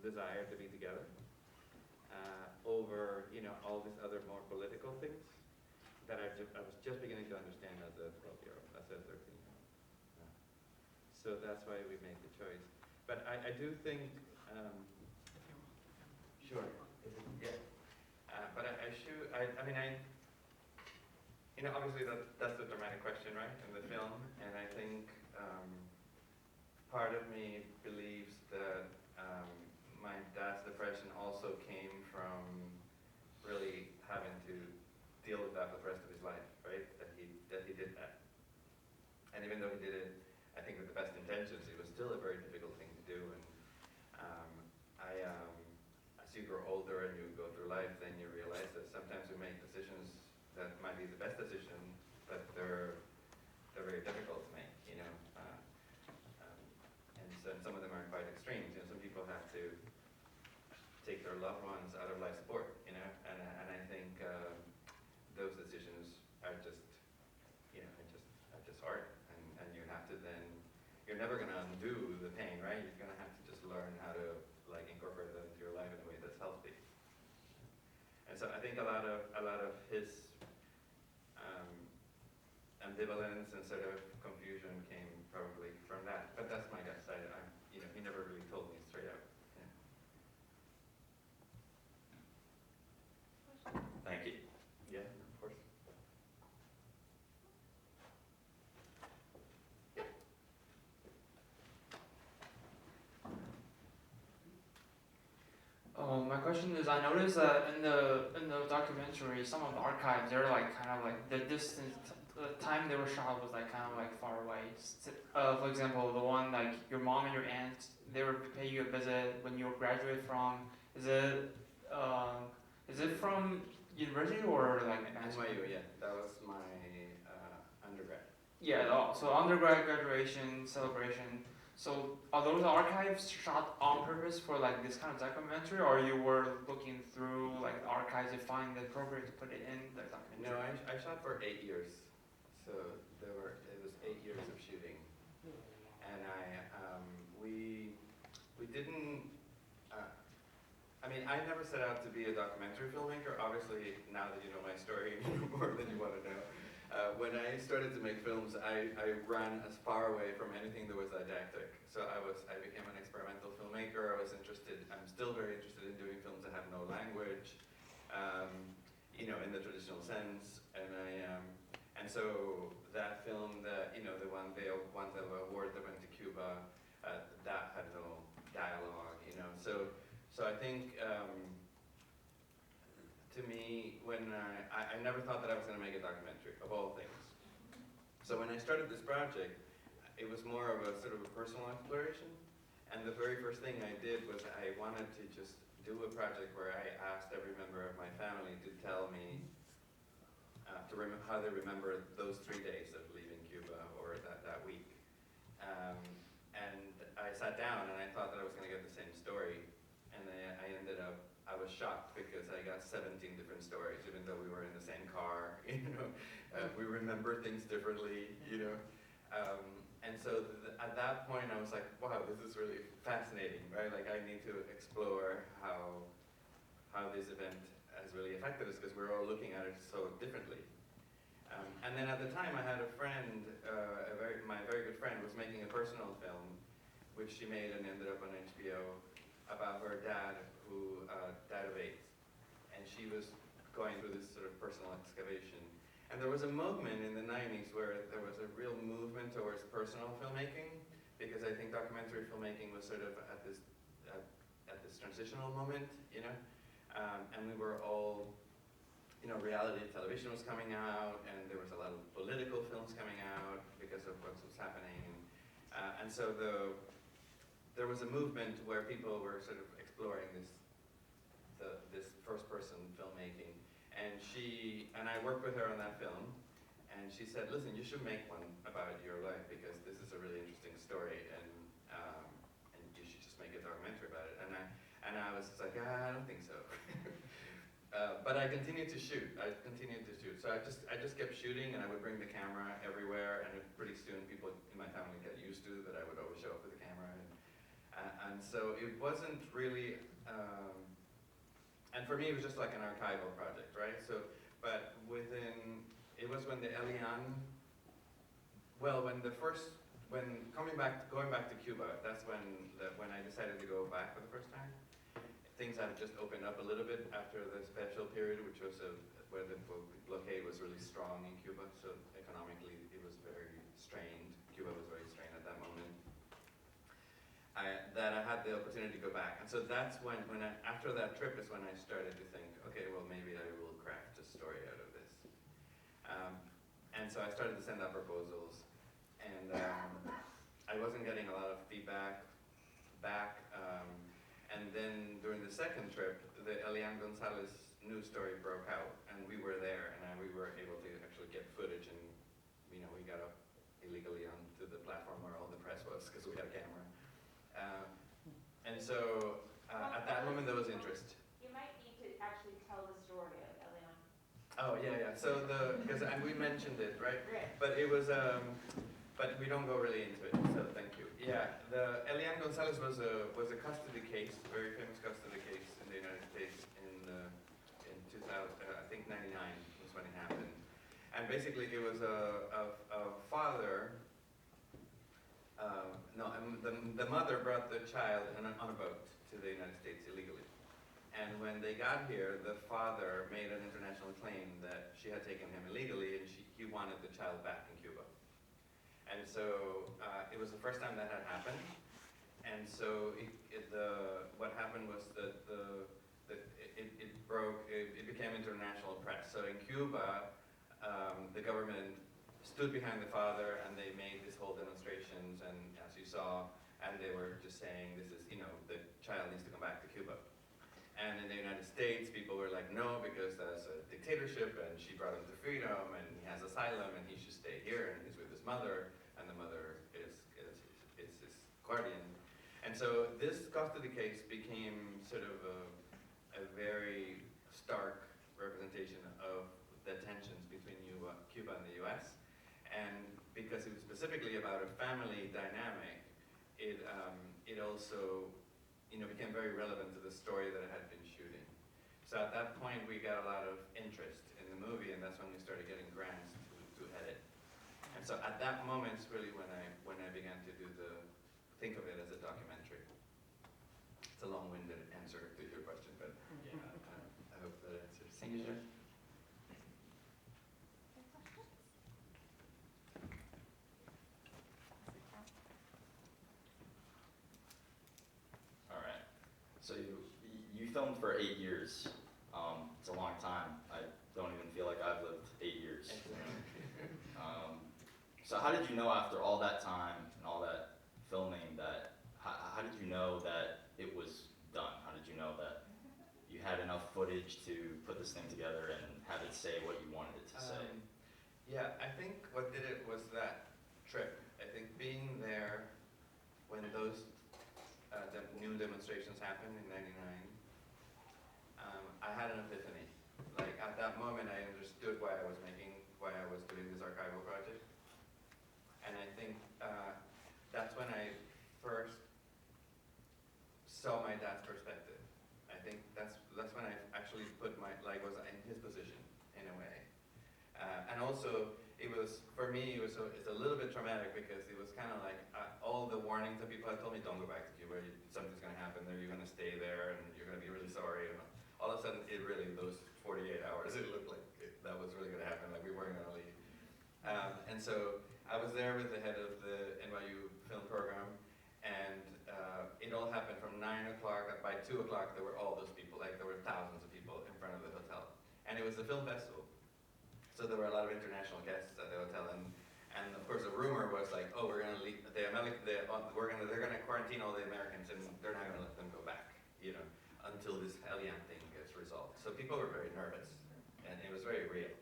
desire to be together over, you know, all these other more political things that I was just beginning to understand as a 12-year-old, as a 13-year-old. So that's why we made the choice. But I do think, sure, yeah. But I mean, you know, obviously that's the dramatic question, right, in the film, and I think part of me believes that my dad's depression also came from really having to deal with that for the rest of his life, right? That he did that. And even though he did it, I think with the best intentions, it was still a very difficult thing to do. And as you grow older and you go through life, then you realize that sometimes we make decisions that might be the best decision, but they're very difficult to make, you know. And some of them are quite extreme. You know, some people have to take their loved ones out of life support, you know, and I think those decisions are just, you know, are just hard, and you have to then, you're never going to undo the pain, right? You're going to have to just learn how to like incorporate that into your life in a way that's healthy. And so I think a lot of his ambivalence and sort of confusion came probably from that. But that's my guess. He never really told me straight out. Yeah. Thank you. Yeah, of course. My question is, I noticed that in the documentary, some of the archives, they're like kind of like the distance, the time they were shot was like kind of like far away. For example, the one like your mom and your aunt, they would pay you a visit when you graduate from. Is it from university or like NYU? Yeah, that was my undergrad. Yeah, so undergrad graduation celebration. So are those archives shot on purpose for like this kind of documentary, or you were looking through like the archives to find the appropriate to put it in the documentary? No, I shot for 8 years, so it was 8 years of shooting, and we didn't. I never set out to be a documentary filmmaker. Obviously, now that you know my story, you know more than you want to know. When I started to make films, I ran as far away from anything that was didactic. So I became an experimental filmmaker. I'm still very interested in doing films that have no language, in the traditional sense. And so that film, the one they won the award that went to Cuba, that had no dialogue. So I think. To me, when I never thought that I was going to make a documentary, of all things. So when I started this project, it was more of a sort of a personal exploration. And the very first thing I did was I wanted to just do a project where I asked every member of my family to tell me how they remember those 3 days of leaving Cuba or that week. And I sat down and I thought that I was going to get the same story. And I ended up, I was shocked because I got 17 different stories, even though we were in the same car, we remember things differently, and so at that point I was like, wow, this is really fascinating, right? Like I need to explore how this event has really affected us because we're all looking at it so differently. And then at the time I had a friend, my very good friend was making a personal film, which she made and ended up on HBO, about her dad who died of AIDS. And she was going through this sort of personal excavation. And there was a movement in the 90s where there was a real movement towards personal filmmaking, because I think documentary filmmaking was sort of at this transitional moment, and we were all, reality television was coming out, and there was a lot of political films coming out because of what was happening. And so there was a movement where people were sort of exploring this first-person filmmaking, and I worked with her on that film, and she said, "Listen, you should make one about your life because this is a really interesting story, and you should just make a documentary about it." And I was just like, I don't think so. But I continued to shoot. So I just kept shooting, and I would bring the camera everywhere, and pretty soon people in my family got used to that I would always show up with the camera. And so it wasn't really, and for me it was just like an archival project, right? So, but it was when the Elian, going back to Cuba, that's when I decided to go back for the first time. Things had just opened up a little bit after the special period, which was where the blockade was really strong in Cuba, so economically it was very strained. Cuba was very strained at that moment. That I had the opportunity to go back. And so that's after that trip is when I started to think, okay, well maybe I will craft a story out of this. And so I started to send out proposals, and I wasn't getting a lot of feedback back. And then during the second trip, the Elian Gonzalez news story broke out, and we were there, and we were able to actually get footage, and we got up illegally onto the platform where all the press was because we had a camera. And so at that moment there was interest. You might need to actually tell the story of Elian. Oh yeah. So and we mentioned it, right? Right. But it was, but we don't go really into it. So thank you. Yeah, the Elian Gonzalez was a custody case, a very famous custody case in the United States in about, I think 99 was when it happened. And basically it was a father, the mother brought the child on a boat to the United States illegally. And when they got here, the father made an international claim that she had taken him illegally and he wanted the child back in Cuba. And so it was the first time that had happened. And so what happened was that it became international press. So in Cuba, the government stood behind the father and they made this whole demonstrations, and as you saw, and they were just saying this is, the child needs to come back to Cuba. And in the United States, people were like, no, because that's a dictatorship and she brought him to freedom and he has asylum and he should stay here and he's with his mother and the mother is his guardian. And so this custody case became sort of a very stark representation of the tensions between Cuba and the US. And because it was specifically about a family dynamic, it also became very relevant to the story that I had been shooting. So at that point, we got a lot of interest in the movie, and that's when we started getting grants to edit. And so at that moment is really when I began to think of it as a documentary. It's a long-winded answer to your question, but I hope that answers. Thank you, sir. So you filmed for 8 years. It's a long time. I don't even feel like I've lived 8 years. So how did you know after all that time and all that filming that, how did you know that it was done? How did you know that you had enough footage to put this thing together and have it say what you wanted it to say? Yeah, I think what did it was that trip. I think being there when those the new demonstrations happened in '99, I had an epiphany. Like at that moment, I understood why I was doing this archival project, and I think that's when I first saw my dad's perspective. I think that's when I actually was in his position in a way, and also for me it's a little bit traumatic because it was kind of like all the warnings that people had told me, don't go back to Cuba, something's going to happen there, you're going to stay there, and you're going to be really sorry. And all of a sudden, those 48 hours, it looked like that was really going to happen, like we weren't going to leave. And so I was there with the head of the NYU film program, and it all happened from 9 o'clock. By 2 o'clock, there were all those people, like there were thousands of people in front of the hotel. And it was a film festival. So there were a lot of international guests at the hotel, and of course the rumor was like, oh, we're gonna leave they're gonna quarantine all the Americans, and they're not gonna let them go back, until this Elian thing gets resolved. So people were very nervous, and it was very real.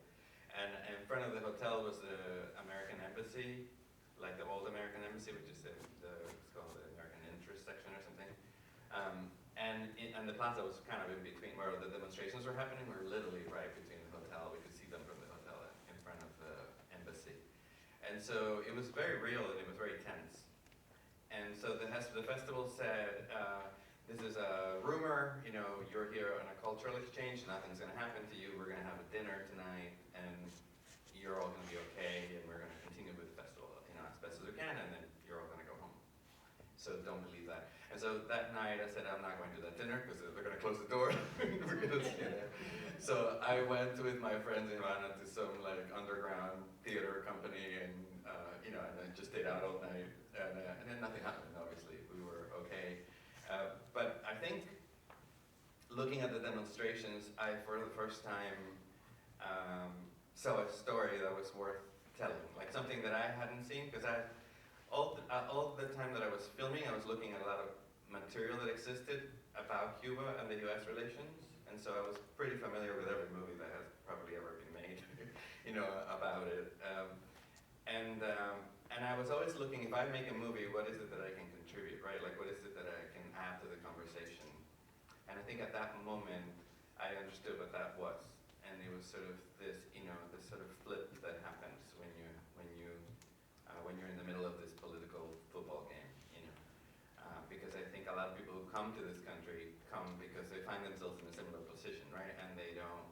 And in front of the hotel was the American embassy, like the old American embassy, which is it's called the American Interest section or something. And the plaza was kind of in between where the demonstrations were happening. We were literally right between the hotel. We could see them from the hotel in front of the embassy. And so it was very real and it was very tense. And so the festival said, this is a rumor, you're here on a cultural exchange, nothing's gonna happen to you, we're gonna have a dinner tonight, and you're all gonna be okay, and we're gonna continue with the festival, as best as we can, and then you're all gonna go home. So don't believe that. And so that night I said, I'm not going to that dinner, because they're gonna close the door, we're gonna stay there. So I went with my friends in Havana to some underground theater company, and and I just stayed out all night, and then nothing happened, obviously, we were okay. But I think, looking at the demonstrations, I, for the first time, saw a story that was worth telling, like something that I hadn't seen, because all the time that I was filming, I was looking at a lot of material that existed about Cuba and the US relations, and so I was pretty familiar with every movie that has probably ever been made, about it. And I was always looking, if I make a movie, what is it that I can contribute, right? Like, what is it that I can add to the conversation? And I think at that moment, I understood what that was. And it was sort of this, this sort of flip that happens when you're in the middle of this political football game, because I think a lot of people who come to this country come because they find themselves in a similar position, right? And they don't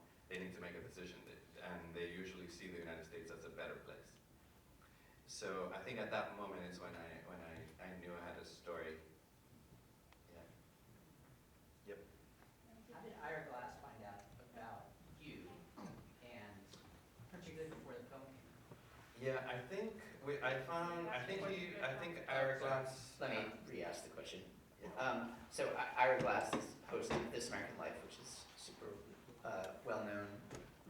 so I think at that moment is when I knew I had a story. Yeah. Yep. How did Ira Glass find out about you, and particularly before the film came out? Yeah, I think Ira Glass. Let me re-ask the question. So Ira Glass is hosting This American Life, which is super well-known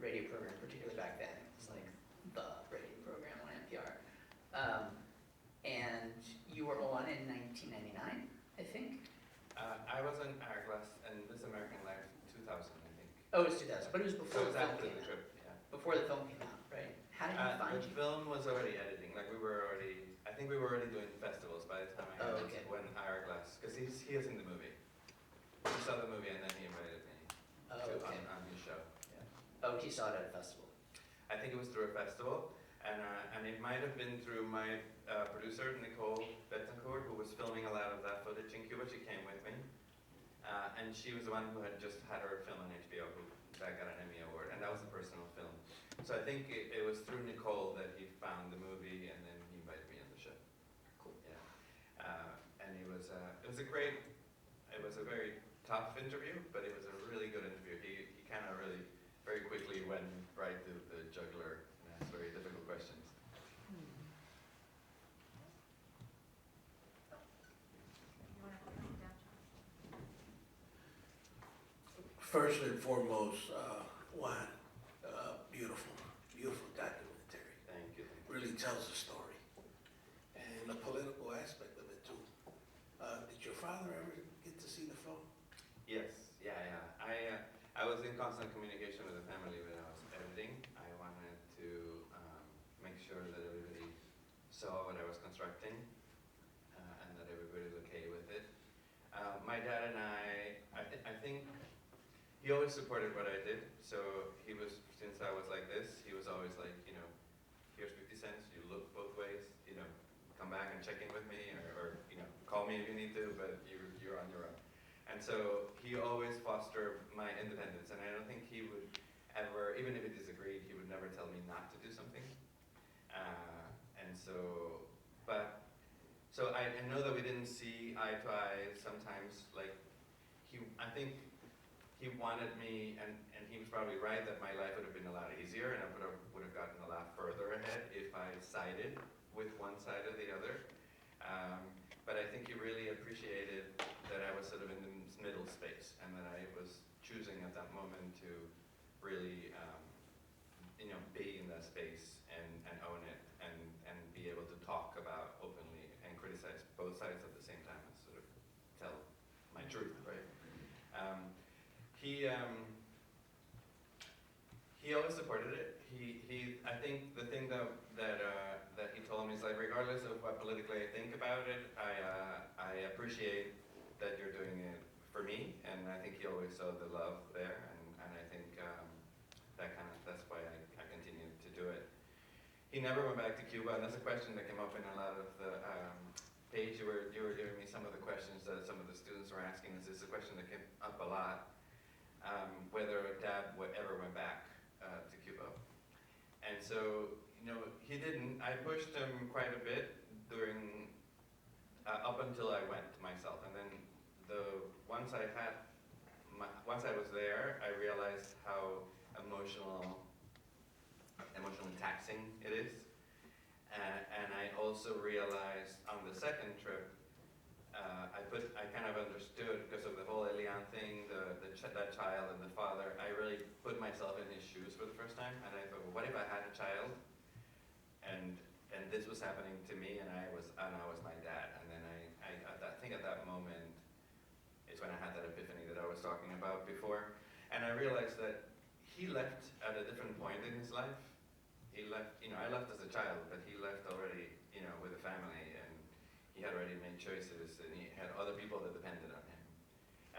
radio program, particularly back then. It's like the radio program on NPR. And you were on in 1999, I think? I was on Ira Glass and This American Life 2000, I think. Oh, it was 2000, but it was before So it was the film after came the out. trip, yeah. Before the film came out, right? How did you find The film was already editing, like I think we were already doing festivals by the time when Ira Glass, because he is in the movie. He saw the movie and then he invited me on his show. Yeah. Oh, he saw it at a festival. I think it was through a festival, and it might have been through my producer, Nicole Betancourt, who was filming a lot of that footage in Cuba. She came with me, and she was the one who had just had her film on HBO, that got an Emmy Award, and that was a personal film. So I think it was through Nicole that he found the movie, and then he invited me on the show. Cool. Yeah. And it was a very tough interview, but it was a really good interview. He kind of really very quickly went right to the jugular and asked very difficult questions. First and foremost, Juan, beautiful, beautiful documentary. Thank you. Really tells a story. And the political aspect of it too. Did your father ever get to see the film? Yes, yeah. I was in constant communication with the family when I was editing. I wanted to make sure that everybody saw what I was constructing and that everybody was okay with it. My dad and I think he always supported what I did. So he was, since I was like this, he was always like, here's 50 cents, you look both ways, come back and check in with me or call me if you need to, but you're on your own. And so he always fostered my independence, and I don't think he would ever, even if he disagreed, he would never tell me not to do something. So I know that we didn't see eye to eye sometimes. Like I think he wanted me, and he was probably right that my life would have been a lot easier, and I would have gotten a lot further ahead if I sided with one side or the other. But I think he really appreciated that I was sort of in the middle space, and that I was choosing at that moment to really, be in that space and own it, and be able to talk about openly and criticize both sides at the same time, and sort of tell my truth, right? He always supported it. I think the thing that he told me is like, regardless of what politically I think about it, I appreciate that you're doing it for me, and I think he always saw the love there, and I think that's why I continued to do it. He never went back to Cuba, and that's a question that came up in a lot of the page. You were giving me some of the questions that some of the students were asking. This is a question that came up a lot, whether Dad ever went back to Cuba. And so, he didn't. I pushed him quite a bit during, up until I went myself. And then once I was there, I realized how emotionally taxing it is. And I also realized on the second trip, I kind of understood, because of the whole Elian thing, that child and the father, I really put myself in his shoes for the first time, and I thought, well, what if I had a child, and this was happening to me, and I was my dad, and then I think at that moment is when I had that epiphany that I was talking about before, and I realized that he left at a different point in his life. He left, I left as a child, but he left already, with a family, and he had already made choices, and he had other people that depended on him.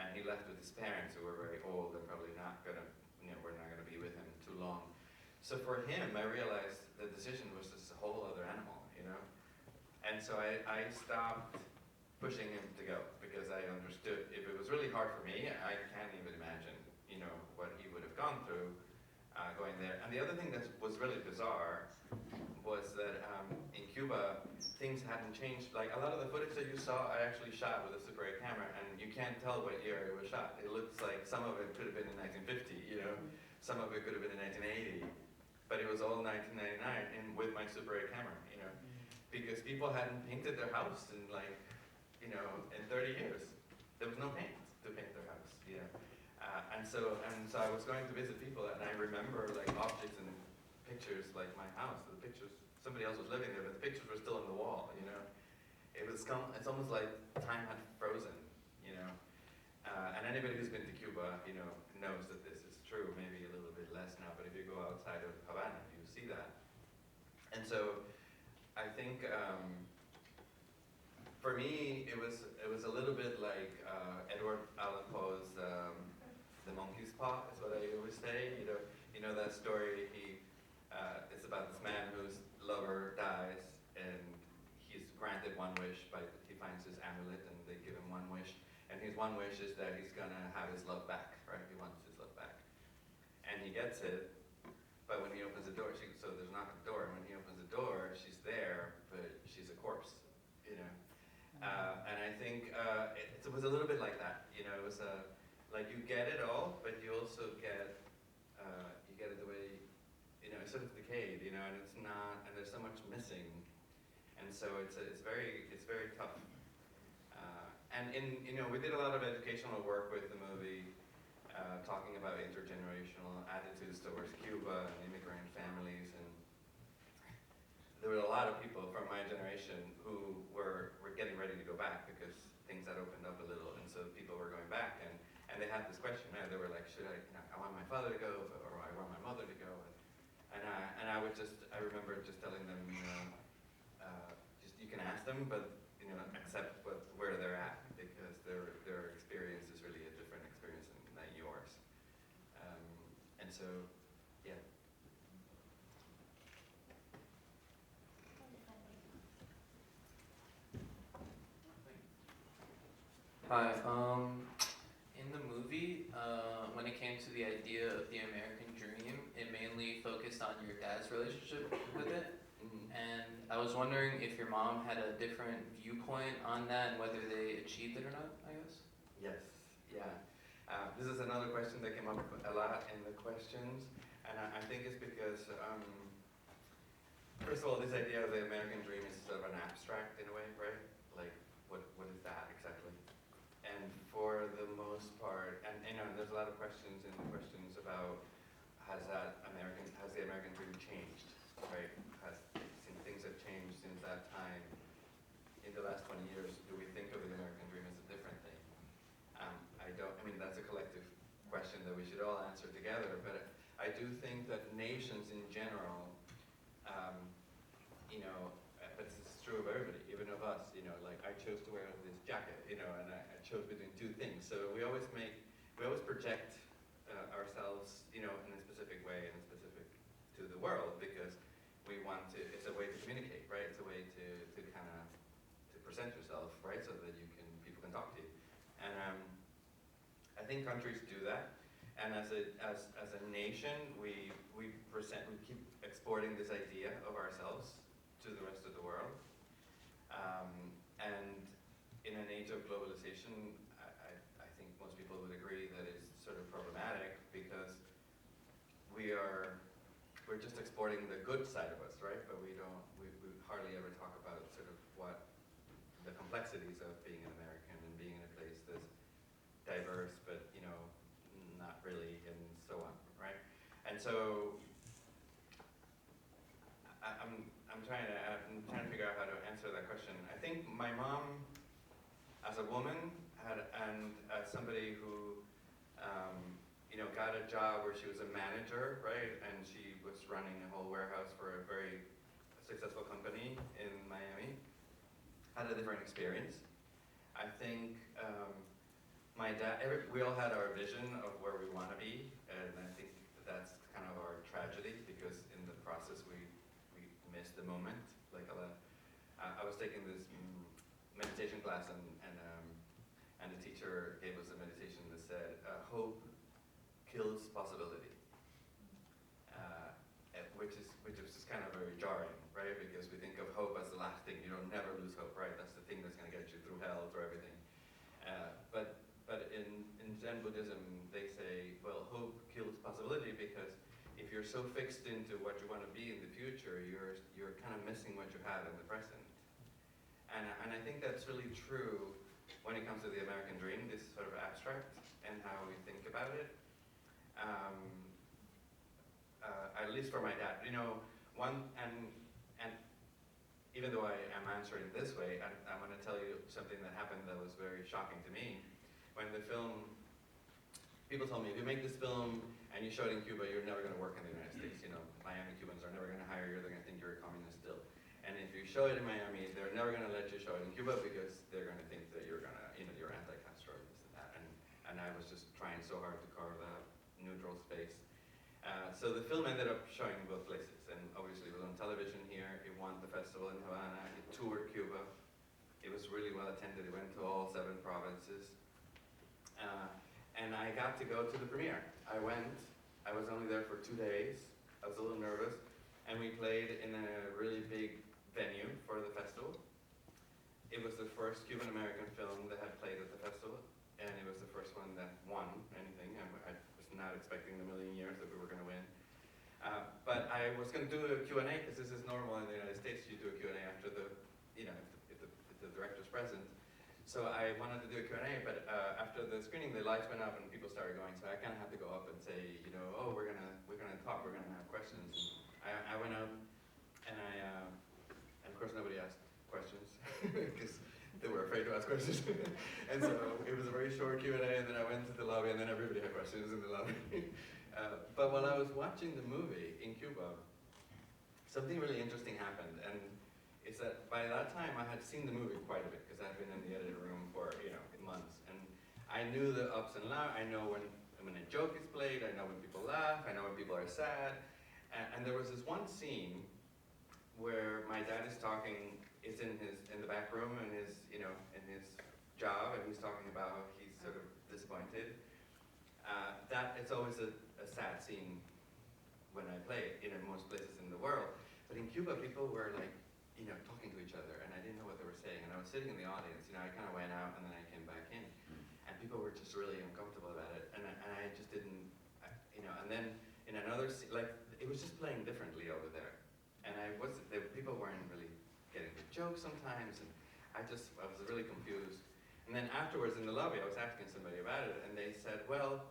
And he left with his parents, who were very old and probably not gonna, were not gonna be with him too long. So for him, I realized the decision was just a whole other animal, And so I stopped pushing him to go, because I understood if it was really hard for me, I can't even imagine, what he would have gone through going there. And the other thing that was really bizarre was that in Cuba, Cuba, things hadn't changed. Like, a lot of the footage that you saw, I actually shot with a Super 8 camera, and you can't tell what year it was shot. It looks like some of it could have been in 1950, you know? Some of it could have been in 1980, but it was all 1999, and with my Super 8 camera, you know? Because people hadn't painted their house in, like, you know, in 30 years. There was no paint to paint their house, you know? And so I was going to visit people, and I remember, like, objects and pictures, like my house, the pictures, somebody else was living there, but the pictures were still on the wall, you know? It's almost like time had frozen, you know? And anybody who's been to Cuba, you know, knows that this is true, maybe a little bit less now, but if you go outside of Havana, you see that. And so I think for me, it was a little bit like Edward Allan Poe's The Monkey's Paw, is what I always say. You know that story, it's about this man whose lover dies, and he's granted one wish, he finds his amulet, and they give him one wish. And his one wish is that he's gonna have his love back, right? He wants his love back. And he gets it, but when he opens the door, so there's a knock at the door, and when he opens the door, she's there, but she's a corpse, you know? And I think it was a little bit like that, you know? It was like you get it all, but you also get it the way, you know, it's sort of decayed, you know, and it's not, and there's so much missing. And so it's very tough. And you know, we did a lot of educational work with the movie, talking about intergenerational attitudes towards Cuba and immigrant families, and there were a lot of people from my generation who were getting ready to go back because things had opened up a little, and so people were going back, and they had this question. They were like, should I, you know, I want my father to go, or I want my mother to go, and I remember just telling them, you know, just you can ask them, but you know, accept where they're at, because their experience is really a different experience than yours. And so, yeah. Hi. In the movie, when it came to the idea of the American dream, it mainly focused on your dad's relationship with it. And I was wondering if your mom had a different viewpoint on that and whether they achieved it or not, I guess? Yes, yeah. This is another question that came up a lot in the questions, and I think it's because, first of all, this idea of the American dream is sort of an abstract in a way, right? Like, what is that exactly? And for the most part, and you know, there's a lot of questions in the questions about has the American dream changed, right? Things have changed since that time. In the last 20 years, do we think of the American dream as a different thing? I mean, that's a collective question that we should all answer together, but I do think that nations in general, you know, but this is true of everybody, even of us, you know, like I chose to wear this jacket, you know, and I chose between two things. So we always project ourselves, you know, in a specific way and specific to the world, because we want to, it's a way to communicate, right? It's a way to kind of, to present yourself, right? So that people can talk to you. And I think countries do that. And as a nation, we keep exporting this idea of ourselves to the rest of the world. And in an age of globalization, I think most people would agree that it's sort of problematic, because we're just exporting the good side of us, right? But we hardly ever talk about sort of what the complexities of being an American and being in a place that's diverse, but you know, not really, and so on, right? And so I'm trying to figure out how to answer that question. I think my mom, as a woman, and as somebody who you know, got a job where she was a manager, right? And she was running a whole warehouse for a very successful company in Miami. Had a different experience. I think my dad, we all had our vision of where we want to be, and I think that's kind of our tragedy, because in the process we missed the moment. Like I was taking this meditation class, and the teacher gave us a meditation that said, hope kills possibility, which is just kind of very jarring, right? Because we think of hope as Zen Buddhism, they say, well, hope kills possibility, because if you're so fixed into what you want to be in the future, you're kind of missing what you have in the present. And I think that's really true when it comes to the American dream, this sort of abstract and how we think about it. At least for my dad, you know, and even though I am answering this way, I'm going to tell you something that happened that was very shocking to me. When the film, people told me, if you make this film and you show it in Cuba, you're never going to work in the United States. You know, Miami Cubans are never going to hire you, they're going to think you're a communist still. And if you show it in Miami, they're never going to let you show it in Cuba because they're going to think that you're going to, you know, you're anti-Castro and this and that. And I was just trying so hard to carve a neutral space. So the film ended up showing in both places, and obviously it was on television here. It won the festival in Havana. It toured Cuba. It was really well attended. It went to all 7 provinces. And I got to go to the premiere. I went. I was only there for 2 days. I was a little nervous. And we played in a really big venue for the festival. It was the first Cuban-American film that had played at the festival. And it was the first one that won anything. I was not expecting in a million years that we were going to win. But I was going to do a Q&A, because this is normal in the United States. You do a Q&A after the, you know, if the director's present. So I wanted to do a Q&A, but after the screening, the lights went up and people started going. So I kind of had to go up and say, you know, oh, we're gonna talk, we're gonna have questions. And I went out, and and of course nobody asked questions because they were afraid to ask questions. And so it was a very short Q&A, and then I went to the lobby, and then everybody had questions in the lobby. But while I was watching the movie in Cuba, something really interesting happened, and it's that by that time I had seen the movie quite a bit, because I've been in the editing room for, you know, months, and I knew the ups and downs. I know when a joke is played, I know when people laugh, I know when people are sad, and there was this one scene where my dad is talking. It's in the back room in his, you know, in his job, and he's talking about how he's sort of disappointed. That it's always a sad scene when I play it, you know, most places in the world. But in Cuba, people were like, you know, talking to each other, and I didn't know what they were saying. And I was sitting in the audience, you know, I kind of went out and then I came back in, and people were just really uncomfortable about it, and I just didn't, you know. And then in another scene, like, it was just playing differently over there, and people weren't really getting the jokes sometimes, and I was really confused. And then afterwards in the lobby, I was asking somebody about it, and they said, well,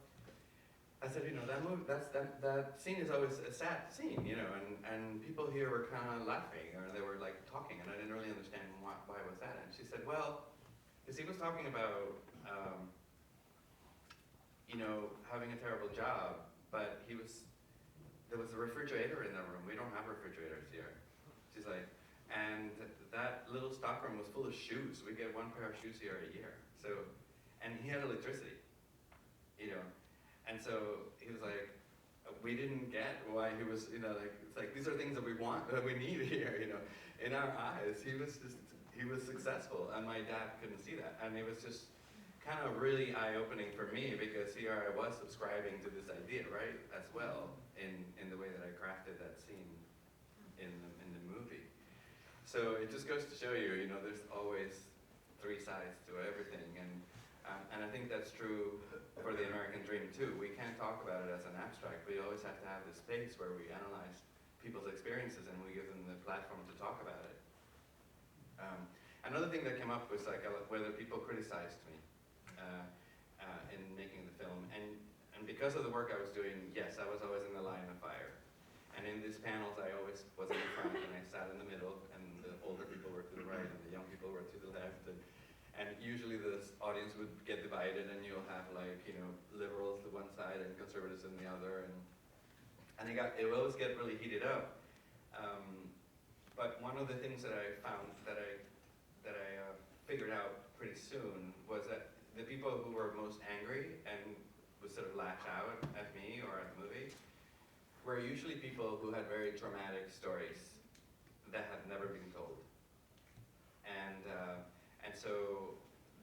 I said, you know, that scene is always a sad scene, you know, and people here were kind of laughing, or they were like talking, and I didn't really understand why was that. And she said, well, because he was talking about, you know, having a terrible job, but there was a refrigerator in the room. We don't have refrigerators here. She's like, and that little stockroom was full of shoes. We get 1 pair of shoes here a year. So, and he had electricity, you know. And so he was like, we didn't get why he was, you know, like, it's like, these are things that we want, that we need here, you know. In our eyes, he was successful, and my dad couldn't see that. And it was just kind of really eye-opening for me, because here I was subscribing to this idea, right, as well, in the way that I crafted that scene in the movie. So it just goes to show you, you know, there's always 3 sides to everything, and I think that's true for the American dream too. We can't talk about it as an abstract. We always have to have this space where we analyze people's experiences and we give them the platform to talk about it. Another thing that came up was like whether people criticized me in making the film, and because of the work I was doing, yes, I was always in the line of fire. And in these panels, I always was in the front, and I sat in the middle, and the older people were to the right, and the young people were to the left. And usually the audience would get divided, and you'll have, like, you know, liberals to one side and conservatives on the other, and it would always get really heated up. But one of the things that I found that I figured out pretty soon was that the people who were most angry and would sort of lash out at me or at the movie were usually people who had very traumatic stories that had never been told. And so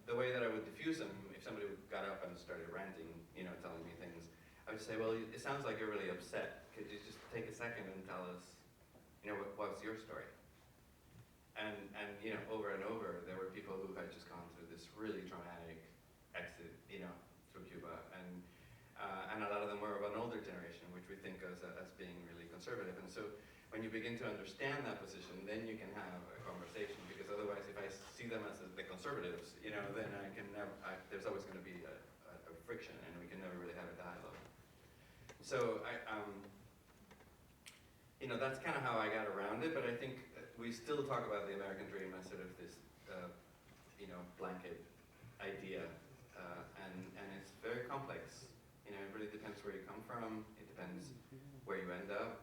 the way that I would diffuse them, if somebody got up and started ranting, you know, telling me things, I would say, well, it sounds like you're really upset. Could you just take a second and tell us, you know, what's your story? And you know, over and over, there were people who had just gone through this really traumatic exit, you know, through Cuba, and a lot of them were of an older generation, which we think as being really conservative. And so when you begin to understand that position, then you can have a conversation, because otherwise if I see them as the conservatives, you know, then I can never, there's always going to be a friction, and we can never really have a dialogue. So you know, that's kind of how I got around it, but I think we still talk about the American dream as sort of this, you know, blanket idea, and it's very complex. You know, it really depends where you come from, it depends where you end up,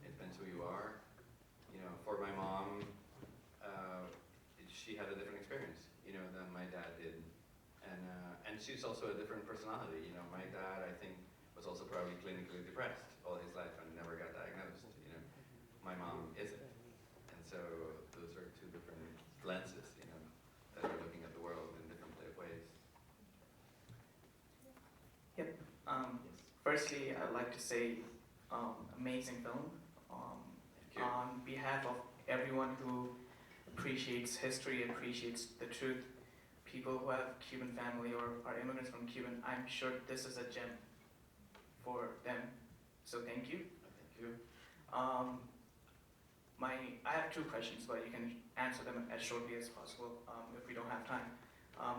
it depends who you are. You know, for my mom, she had a different experience, you know, than my dad did. And she's also a different personality. You know, my dad, I think, was also probably clinically depressed all his life and never got diagnosed. You know, my mom isn't. And so those are two different lenses, you know, that are looking at the world in different ways. Yep. Firstly, I'd like to say, amazing film. On behalf of everyone who appreciates history, appreciates the truth, people who have Cuban family or are immigrants from Cuba, I'm sure this is a gem for them. So thank you. Thank you. I have two questions, but you can answer them as shortly as possible if we don't have time.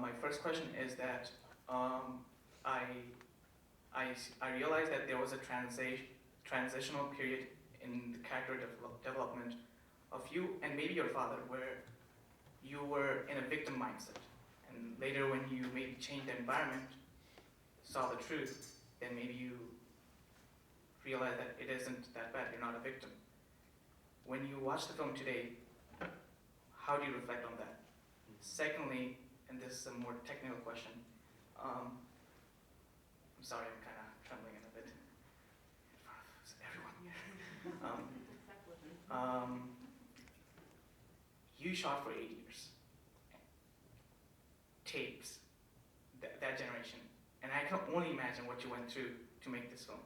My first question is that I realized that there was a transitional period in the character development of you and maybe your father, where you were in a victim mindset. And later when you maybe changed the environment, saw the truth, then maybe you realize that it isn't that bad, you're not a victim. When you watch the film today, how do you reflect on that? Secondly, and this is a more technical question, I'm sorry, I'm kind of trembling a bit in front of everyone here. You shot for 8 years. Tapes, that generation. And I can only imagine what you went through to make this film.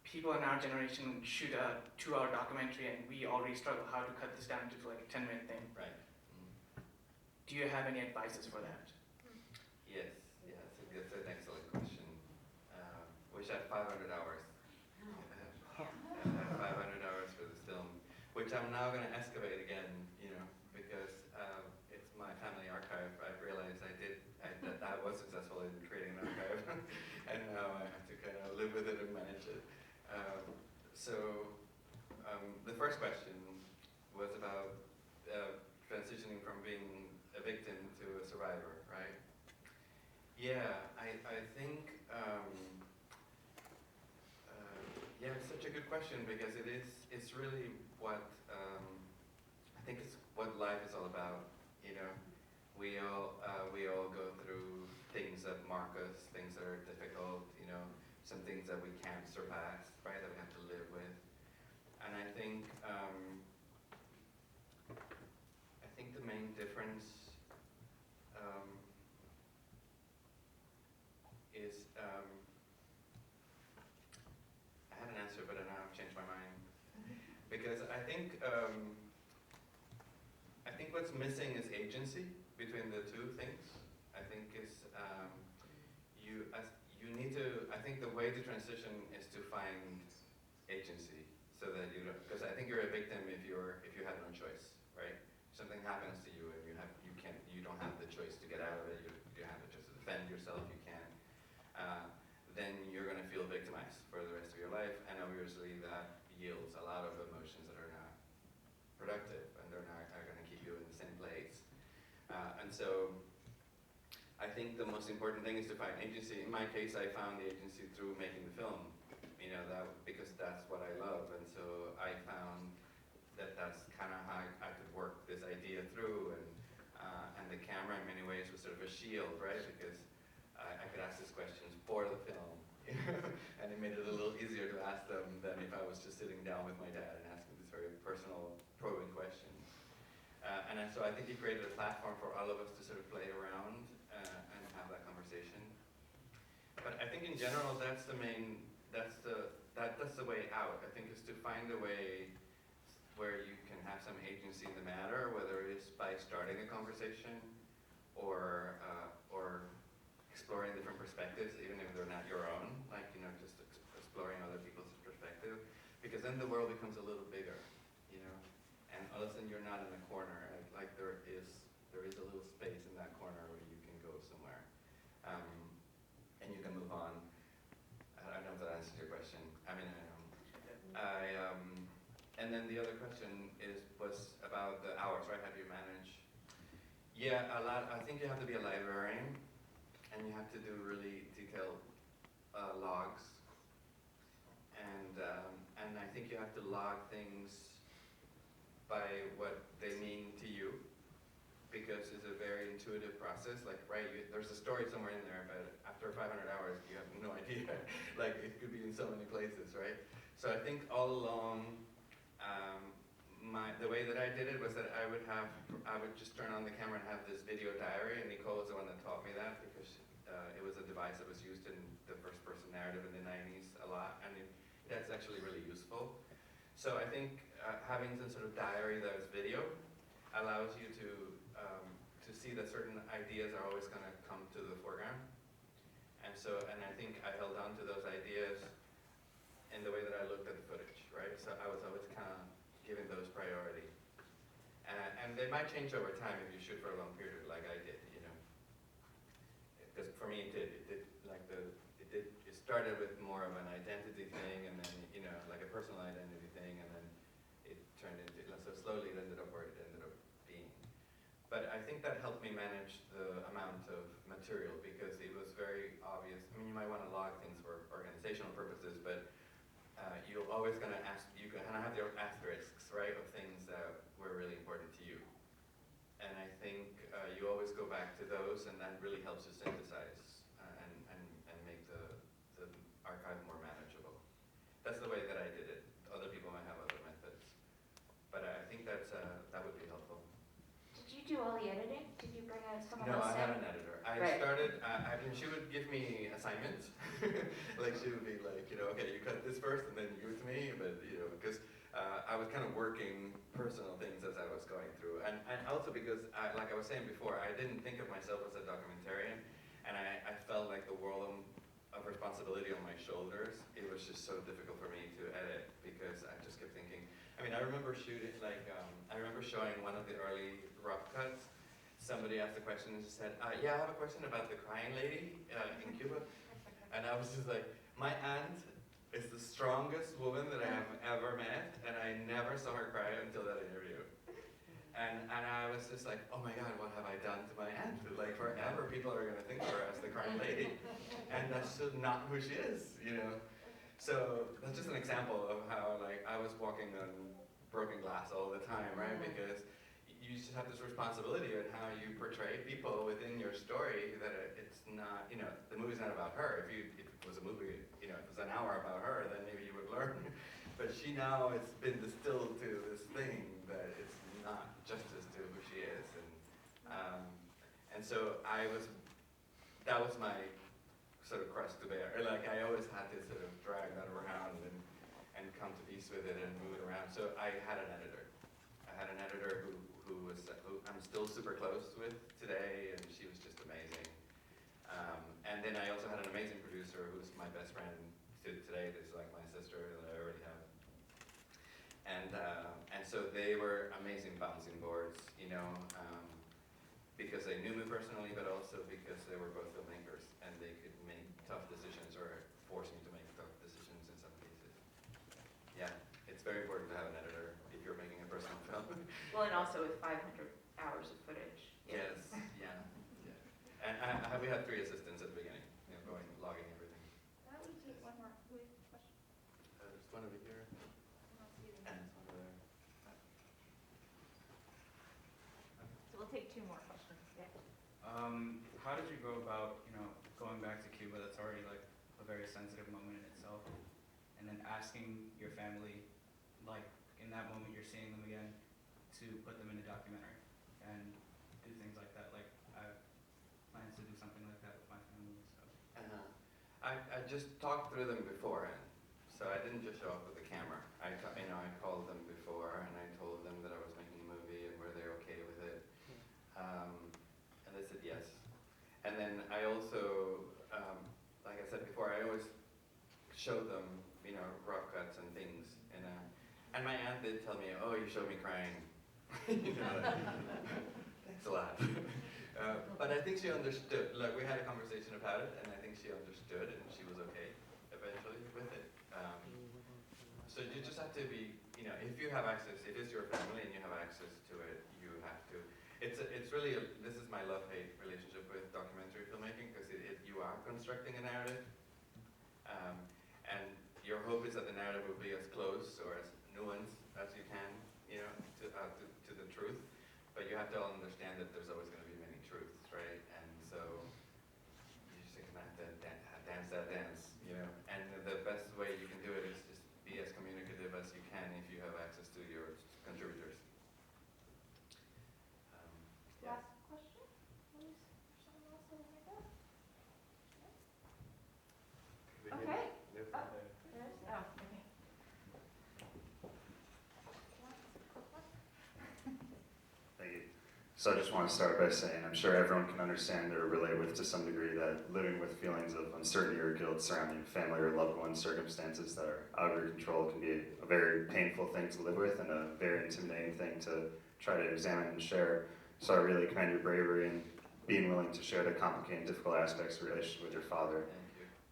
People in our generation shoot a 2-hour documentary and we already struggle how to cut this down to like a 10-minute thing. Right. Do you have any advices for that? Yes, that's an excellent question. Wish I had 500 hours. I have 500 hours for this film, which I'm now going to excavate again, you know, because it's my family archive. I've realized that I was successful in creating an archive, and now I have to kind of live with it and manage it. The first question was about transitioning from being a victim to a survivor, right? Yeah, I think, yeah, it's such a good question, because it's really what, I think it's what life is all about, you know? We all go through things that mark us, things that are difficult, you know, some things that we can't surpass, right, that we have to live with. And I think the main difference is, I had an answer, but now I've changed my mind. Because I think what's missing is agency between the two things. I think is, you need to, I think the way to transition is to find agency, so that you don't, because I think you're a victim if you have no choice, right? Something happens to you and you don't have the choice to get out of it, you have the choice to defend yourself, you can't, then you're going to feel victimized for the rest of your life, and obviously that yields a lot of emotions that are not productive, and they're not going to keep you in the same place. And so I think the most important thing is to find agency. In my case, I found the agency through making the film, you know, because that's what I love, and so I found that that's kind of how I could work this idea through, and the camera in many ways was sort of a shield, right? Because I could ask these questions for the film, you know? And it made it a little easier to ask them than if I was just sitting down with my dad and asking these very personal, probing questions. And so I think he created a platform for all of us to sort of play around and have that conversation. But I think in general, that's the way out. I think is to find a way where you can have some agency in the matter, whether it is by starting a conversation or exploring different perspectives, even if they're not your own, like, you know, just exploring other people's perspective, because then the world becomes a little bigger, you know, and all of a sudden you're not in a corner, like there is a little space in that corner where you can go somewhere, and you can move on. I don't know if that answers your question. I mean, and then the other question was about the hours, right? How do you manage? Yeah, a lot. I think you have to be a librarian, and you have to do really detailed logs, and I think you have to log things by what they mean to you, because it's a very intuitive process. Like, right, there's a story somewhere in there, but after 500 hours, you have no idea. Like, it could be in so many places, right? So I think all along, the way that I did it was that I would just turn on the camera and have this video diary, and Nicole was the one that taught me that, because it was a device that was used in the first-person narrative in the 90s a lot, and that's actually really useful. So I think having some sort of diary that is video allows you to see that certain ideas are always going to come to the foreground, and I think I held on to those ideas in the way that I looked at the footage, right? So I was always kind of giving those priority. And they might change over time if you shoot for a long period, like I did, you know. Because for me, it started with more of an identity thing, and then, you know, like a personal identity thing, and then it turned into, so slowly it ended up where it ended up being. But I think that helped me manage the amount of material, because it was very obvious. I mean, you might want to log things for organizational purposes, but you're always going to you kind of have your asterisks, right, of things that were really important to you. And I think you always go back to those, and that really helps you synthesize and make the archive more manageable. That's the way that I did it. Other people might have other methods. But I think that would be helpful. Did you do all the editing? Did you bring someone No, else I in? had an editor. I Right. started, I mean, she would give me assignments. Like, she would be like, you know, okay, you cut this first and then you give it to me, but, you know, because I was kind of working personal things as I was going through. And also because, like I was saying before, I didn't think of myself as a documentarian, and I felt like the world of responsibility on my shoulders. It was just so difficult for me to edit, because I just kept thinking, I mean, I remember shooting, like, I remember showing one of the early rough cuts. Somebody asked a question and she said, yeah, I have a question about the crying lady in Cuba. And I was just like, my aunt is the strongest woman that I have ever met, and I never saw her cry until that interview. And I was just like, oh my God, what have I done to my aunt? Like, forever people are gonna think of her as the crying lady. And that's just not who she is, you know? So that's just an example of how, like, I was walking on broken glass all the time, right? Because you just have this responsibility of how you portray people within your story, that it's not, you know, the movie's not about her. If it was a movie, you know, if it was an hour about her, then maybe you would learn. But she now, it's been distilled to this thing that it's not justice to who she is. And so that was my sort of cross to bear. Like, I always had to sort of drag that around and come to peace with it and move it around. So I had an editor. I had an editor who I'm still super close with today, and she was just amazing. And then I also had an amazing producer who's my best friend today. That's like my sister that I already have. And so they were amazing bouncing boards, you know, because they knew me personally, but also because they were both filmmakers, and they could make tough decisions or force me to make tough decisions in some cases. Yeah, it's very important to have an editor if you're making a personal film. Well, and also with 500 hours of footage. Yes, yeah. And we had 3 assistants at the beginning, you know, logging everything. Why don't we take one more question? There's one over here, and there's one over there. So we'll take 2 more questions. Yeah. How did you go about, you know, going back to Cuba? That's already like a very sensitive moment in itself, and then asking your family, like in that moment you're seeing them again, to put them in a documentary and do things like that. Like, I have plans to do something like that with my family. So. I just talked through them beforehand, so I didn't just show up with a camera. I called them before, and I told them that I was making a movie and were they okay with it, and they said yes. And then I also show them, you know, rough cuts and things. And my aunt did tell me, oh, you showed me crying. You know, like, thanks a lot. But I think she understood. Like, we had a conversation about it, and I think she understood, and she was okay eventually with it. So you just have to be, you know, if you have access, if it's your family and you have access to it, you have to. It's really, this is my love-hate relationship with documentary filmmaking, because you are constructing a narrative. And your hope is that the narrative will be as close or as nuanced as you can, you know, to the truth. But you have to all understand that there's always going to be many truths, right? And so you just have to dance that dance, you know. And the best way you can do it is just be as communicative as you can if you have access to your contributors. Yeah. Last question, please. Someone else over here? Okay. Thank you. So I just want to start by saying I'm sure everyone can understand or relate with to some degree that living with feelings of uncertainty or guilt surrounding family or loved ones circumstances that are out of your control can be a very painful thing to live with and a very intimidating thing to try to examine and share. So I really commend your bravery in being willing to share the complicated and difficult aspects of your relationship with your father.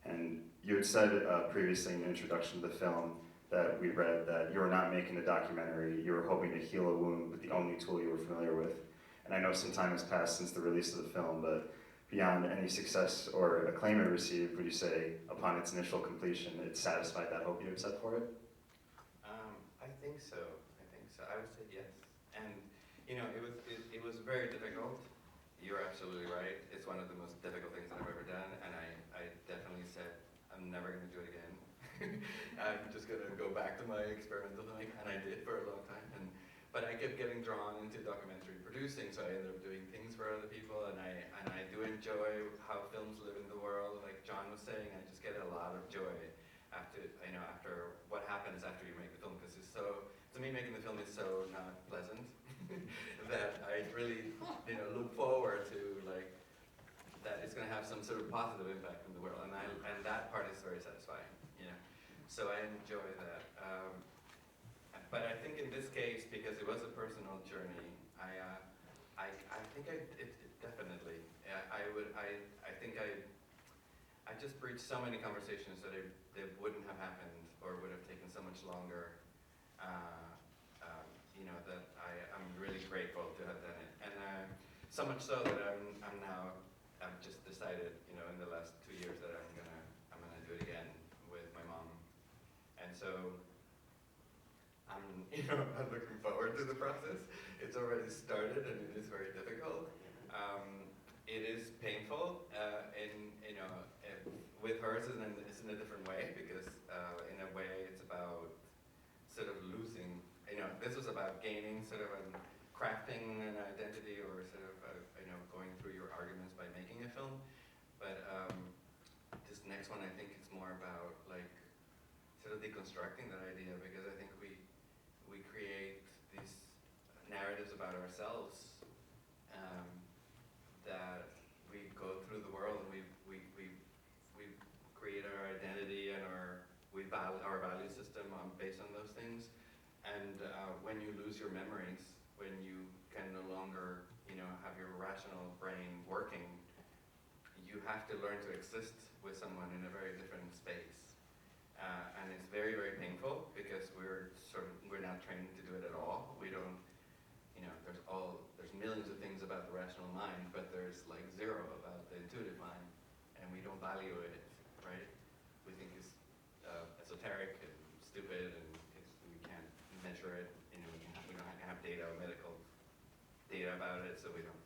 And you had said previously in the introduction to the film that we read that you were not making a documentary, you were hoping to heal a wound with the only tool you were familiar with. And I know some time has passed since the release of the film, but beyond any success or acclaim it received, would you say, upon its initial completion, it satisfied that hope you had set for it? I think so. I would say yes. And, you know, it was very difficult. You're absolutely right. It's one of the most difficult things that I've ever done, and I definitely said, I'm never going to do it again. I'm just going to go back to my experimental filming, and I did for a long time. But I kept getting drawn into documentary producing, so I ended up doing things for other people, and I do enjoy how films live in the world. Like John was saying, I just get a lot of joy after what happens after you make the film, because it's so, to me, making the film is so not pleasant that I really, you know, look forward to like that it's going to have some sort of positive impact in the world, and that part is very satisfying, you know. So I enjoy that. But I think in this case, because it was a personal journey, I think it definitely. I think I just breached so many conversations that they wouldn't have happened or would have taken so much longer. You know, that I'm really grateful to have done it, and so much so that I've just decided, you know, in the last 2 years that I'm gonna do it again with my mom, and so. You know, I'm looking forward to the process. It's already started, and it is very difficult. It is painful, and you know, with hers it's in a different way, because in a way it's about sort of losing. You know, this was about gaining sort of crafting an identity, or sort of you know, going through your arguments by making a film. But this next one, I think it's more about like sort of deconstructing that idea, because I think we create these narratives about ourselves that we go through the world, and we create our identity and our value system based on those things. And when you lose your memories, when you can no longer, you know, have your rational brain working, you have to learn to exist with someone in a very different space. And it's very, very painful, because we're not trained to do it at all. We don't, you know, there's millions of things about the rational mind, but there's like zero about the intuitive mind, and we don't value it, right? We think it's esoteric and stupid, and we can't measure it. You know, we don't have data or medical data about it, so we don't.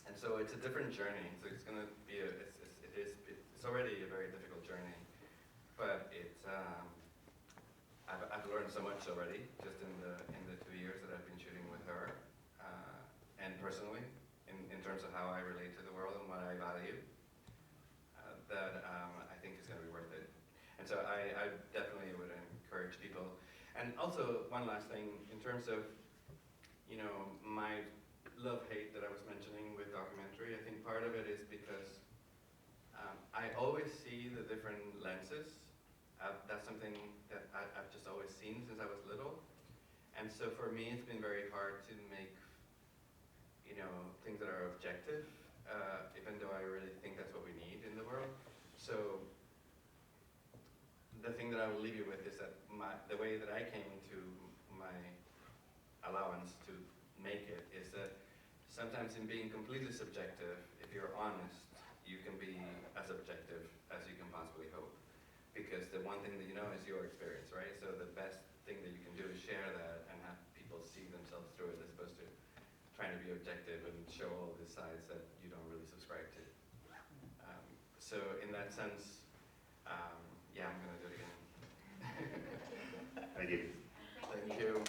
And so it's a different journey. So it's going to be it's already a very difficult journey, but it's I've learned so much already just in the 2 years that I've been shooting with her, and personally in terms of how I relate to the world and what I value, that I think is going to be worth it. And so I definitely would encourage people. And also one last thing in terms of, you know, my love-hate that I was mentioning with documentary. I think part of it is because I I always see the different lenses. That's something that I've just always seen since I was little. And so for me, it's been very hard to make, you know, things that are objective, even though I really think that's what we need in the world. So the thing that I will leave you with is that the way that I came to my allowance to make it is that sometimes in being completely subjective, if you're honest, you can be as objective as you can possibly hope. Because the one thing that you know is your experience, right? So the best thing that you can do is share that and have people see themselves through it, as opposed to trying to be objective and show all the sides that you don't really subscribe to. So in that sense, yeah, I'm gonna do it again. Thank you. Thank you.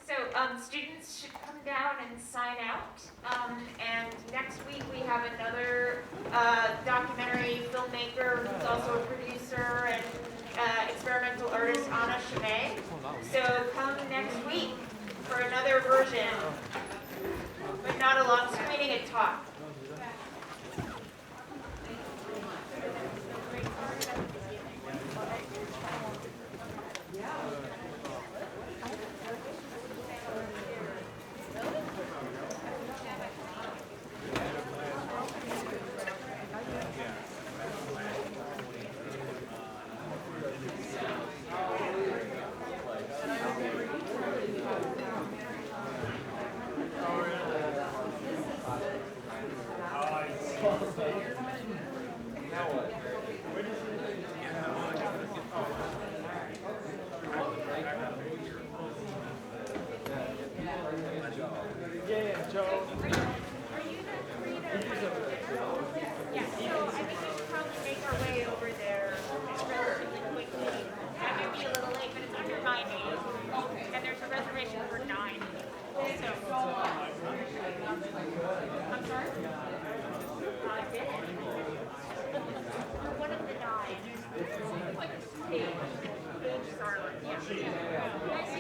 So students should come down and sign out. And next week we have another documentary filmmaker who's also a producer and experimental artist, Anna Chimay. So come next week for another version, but not a long screening, a talk. Sorry. Yeah.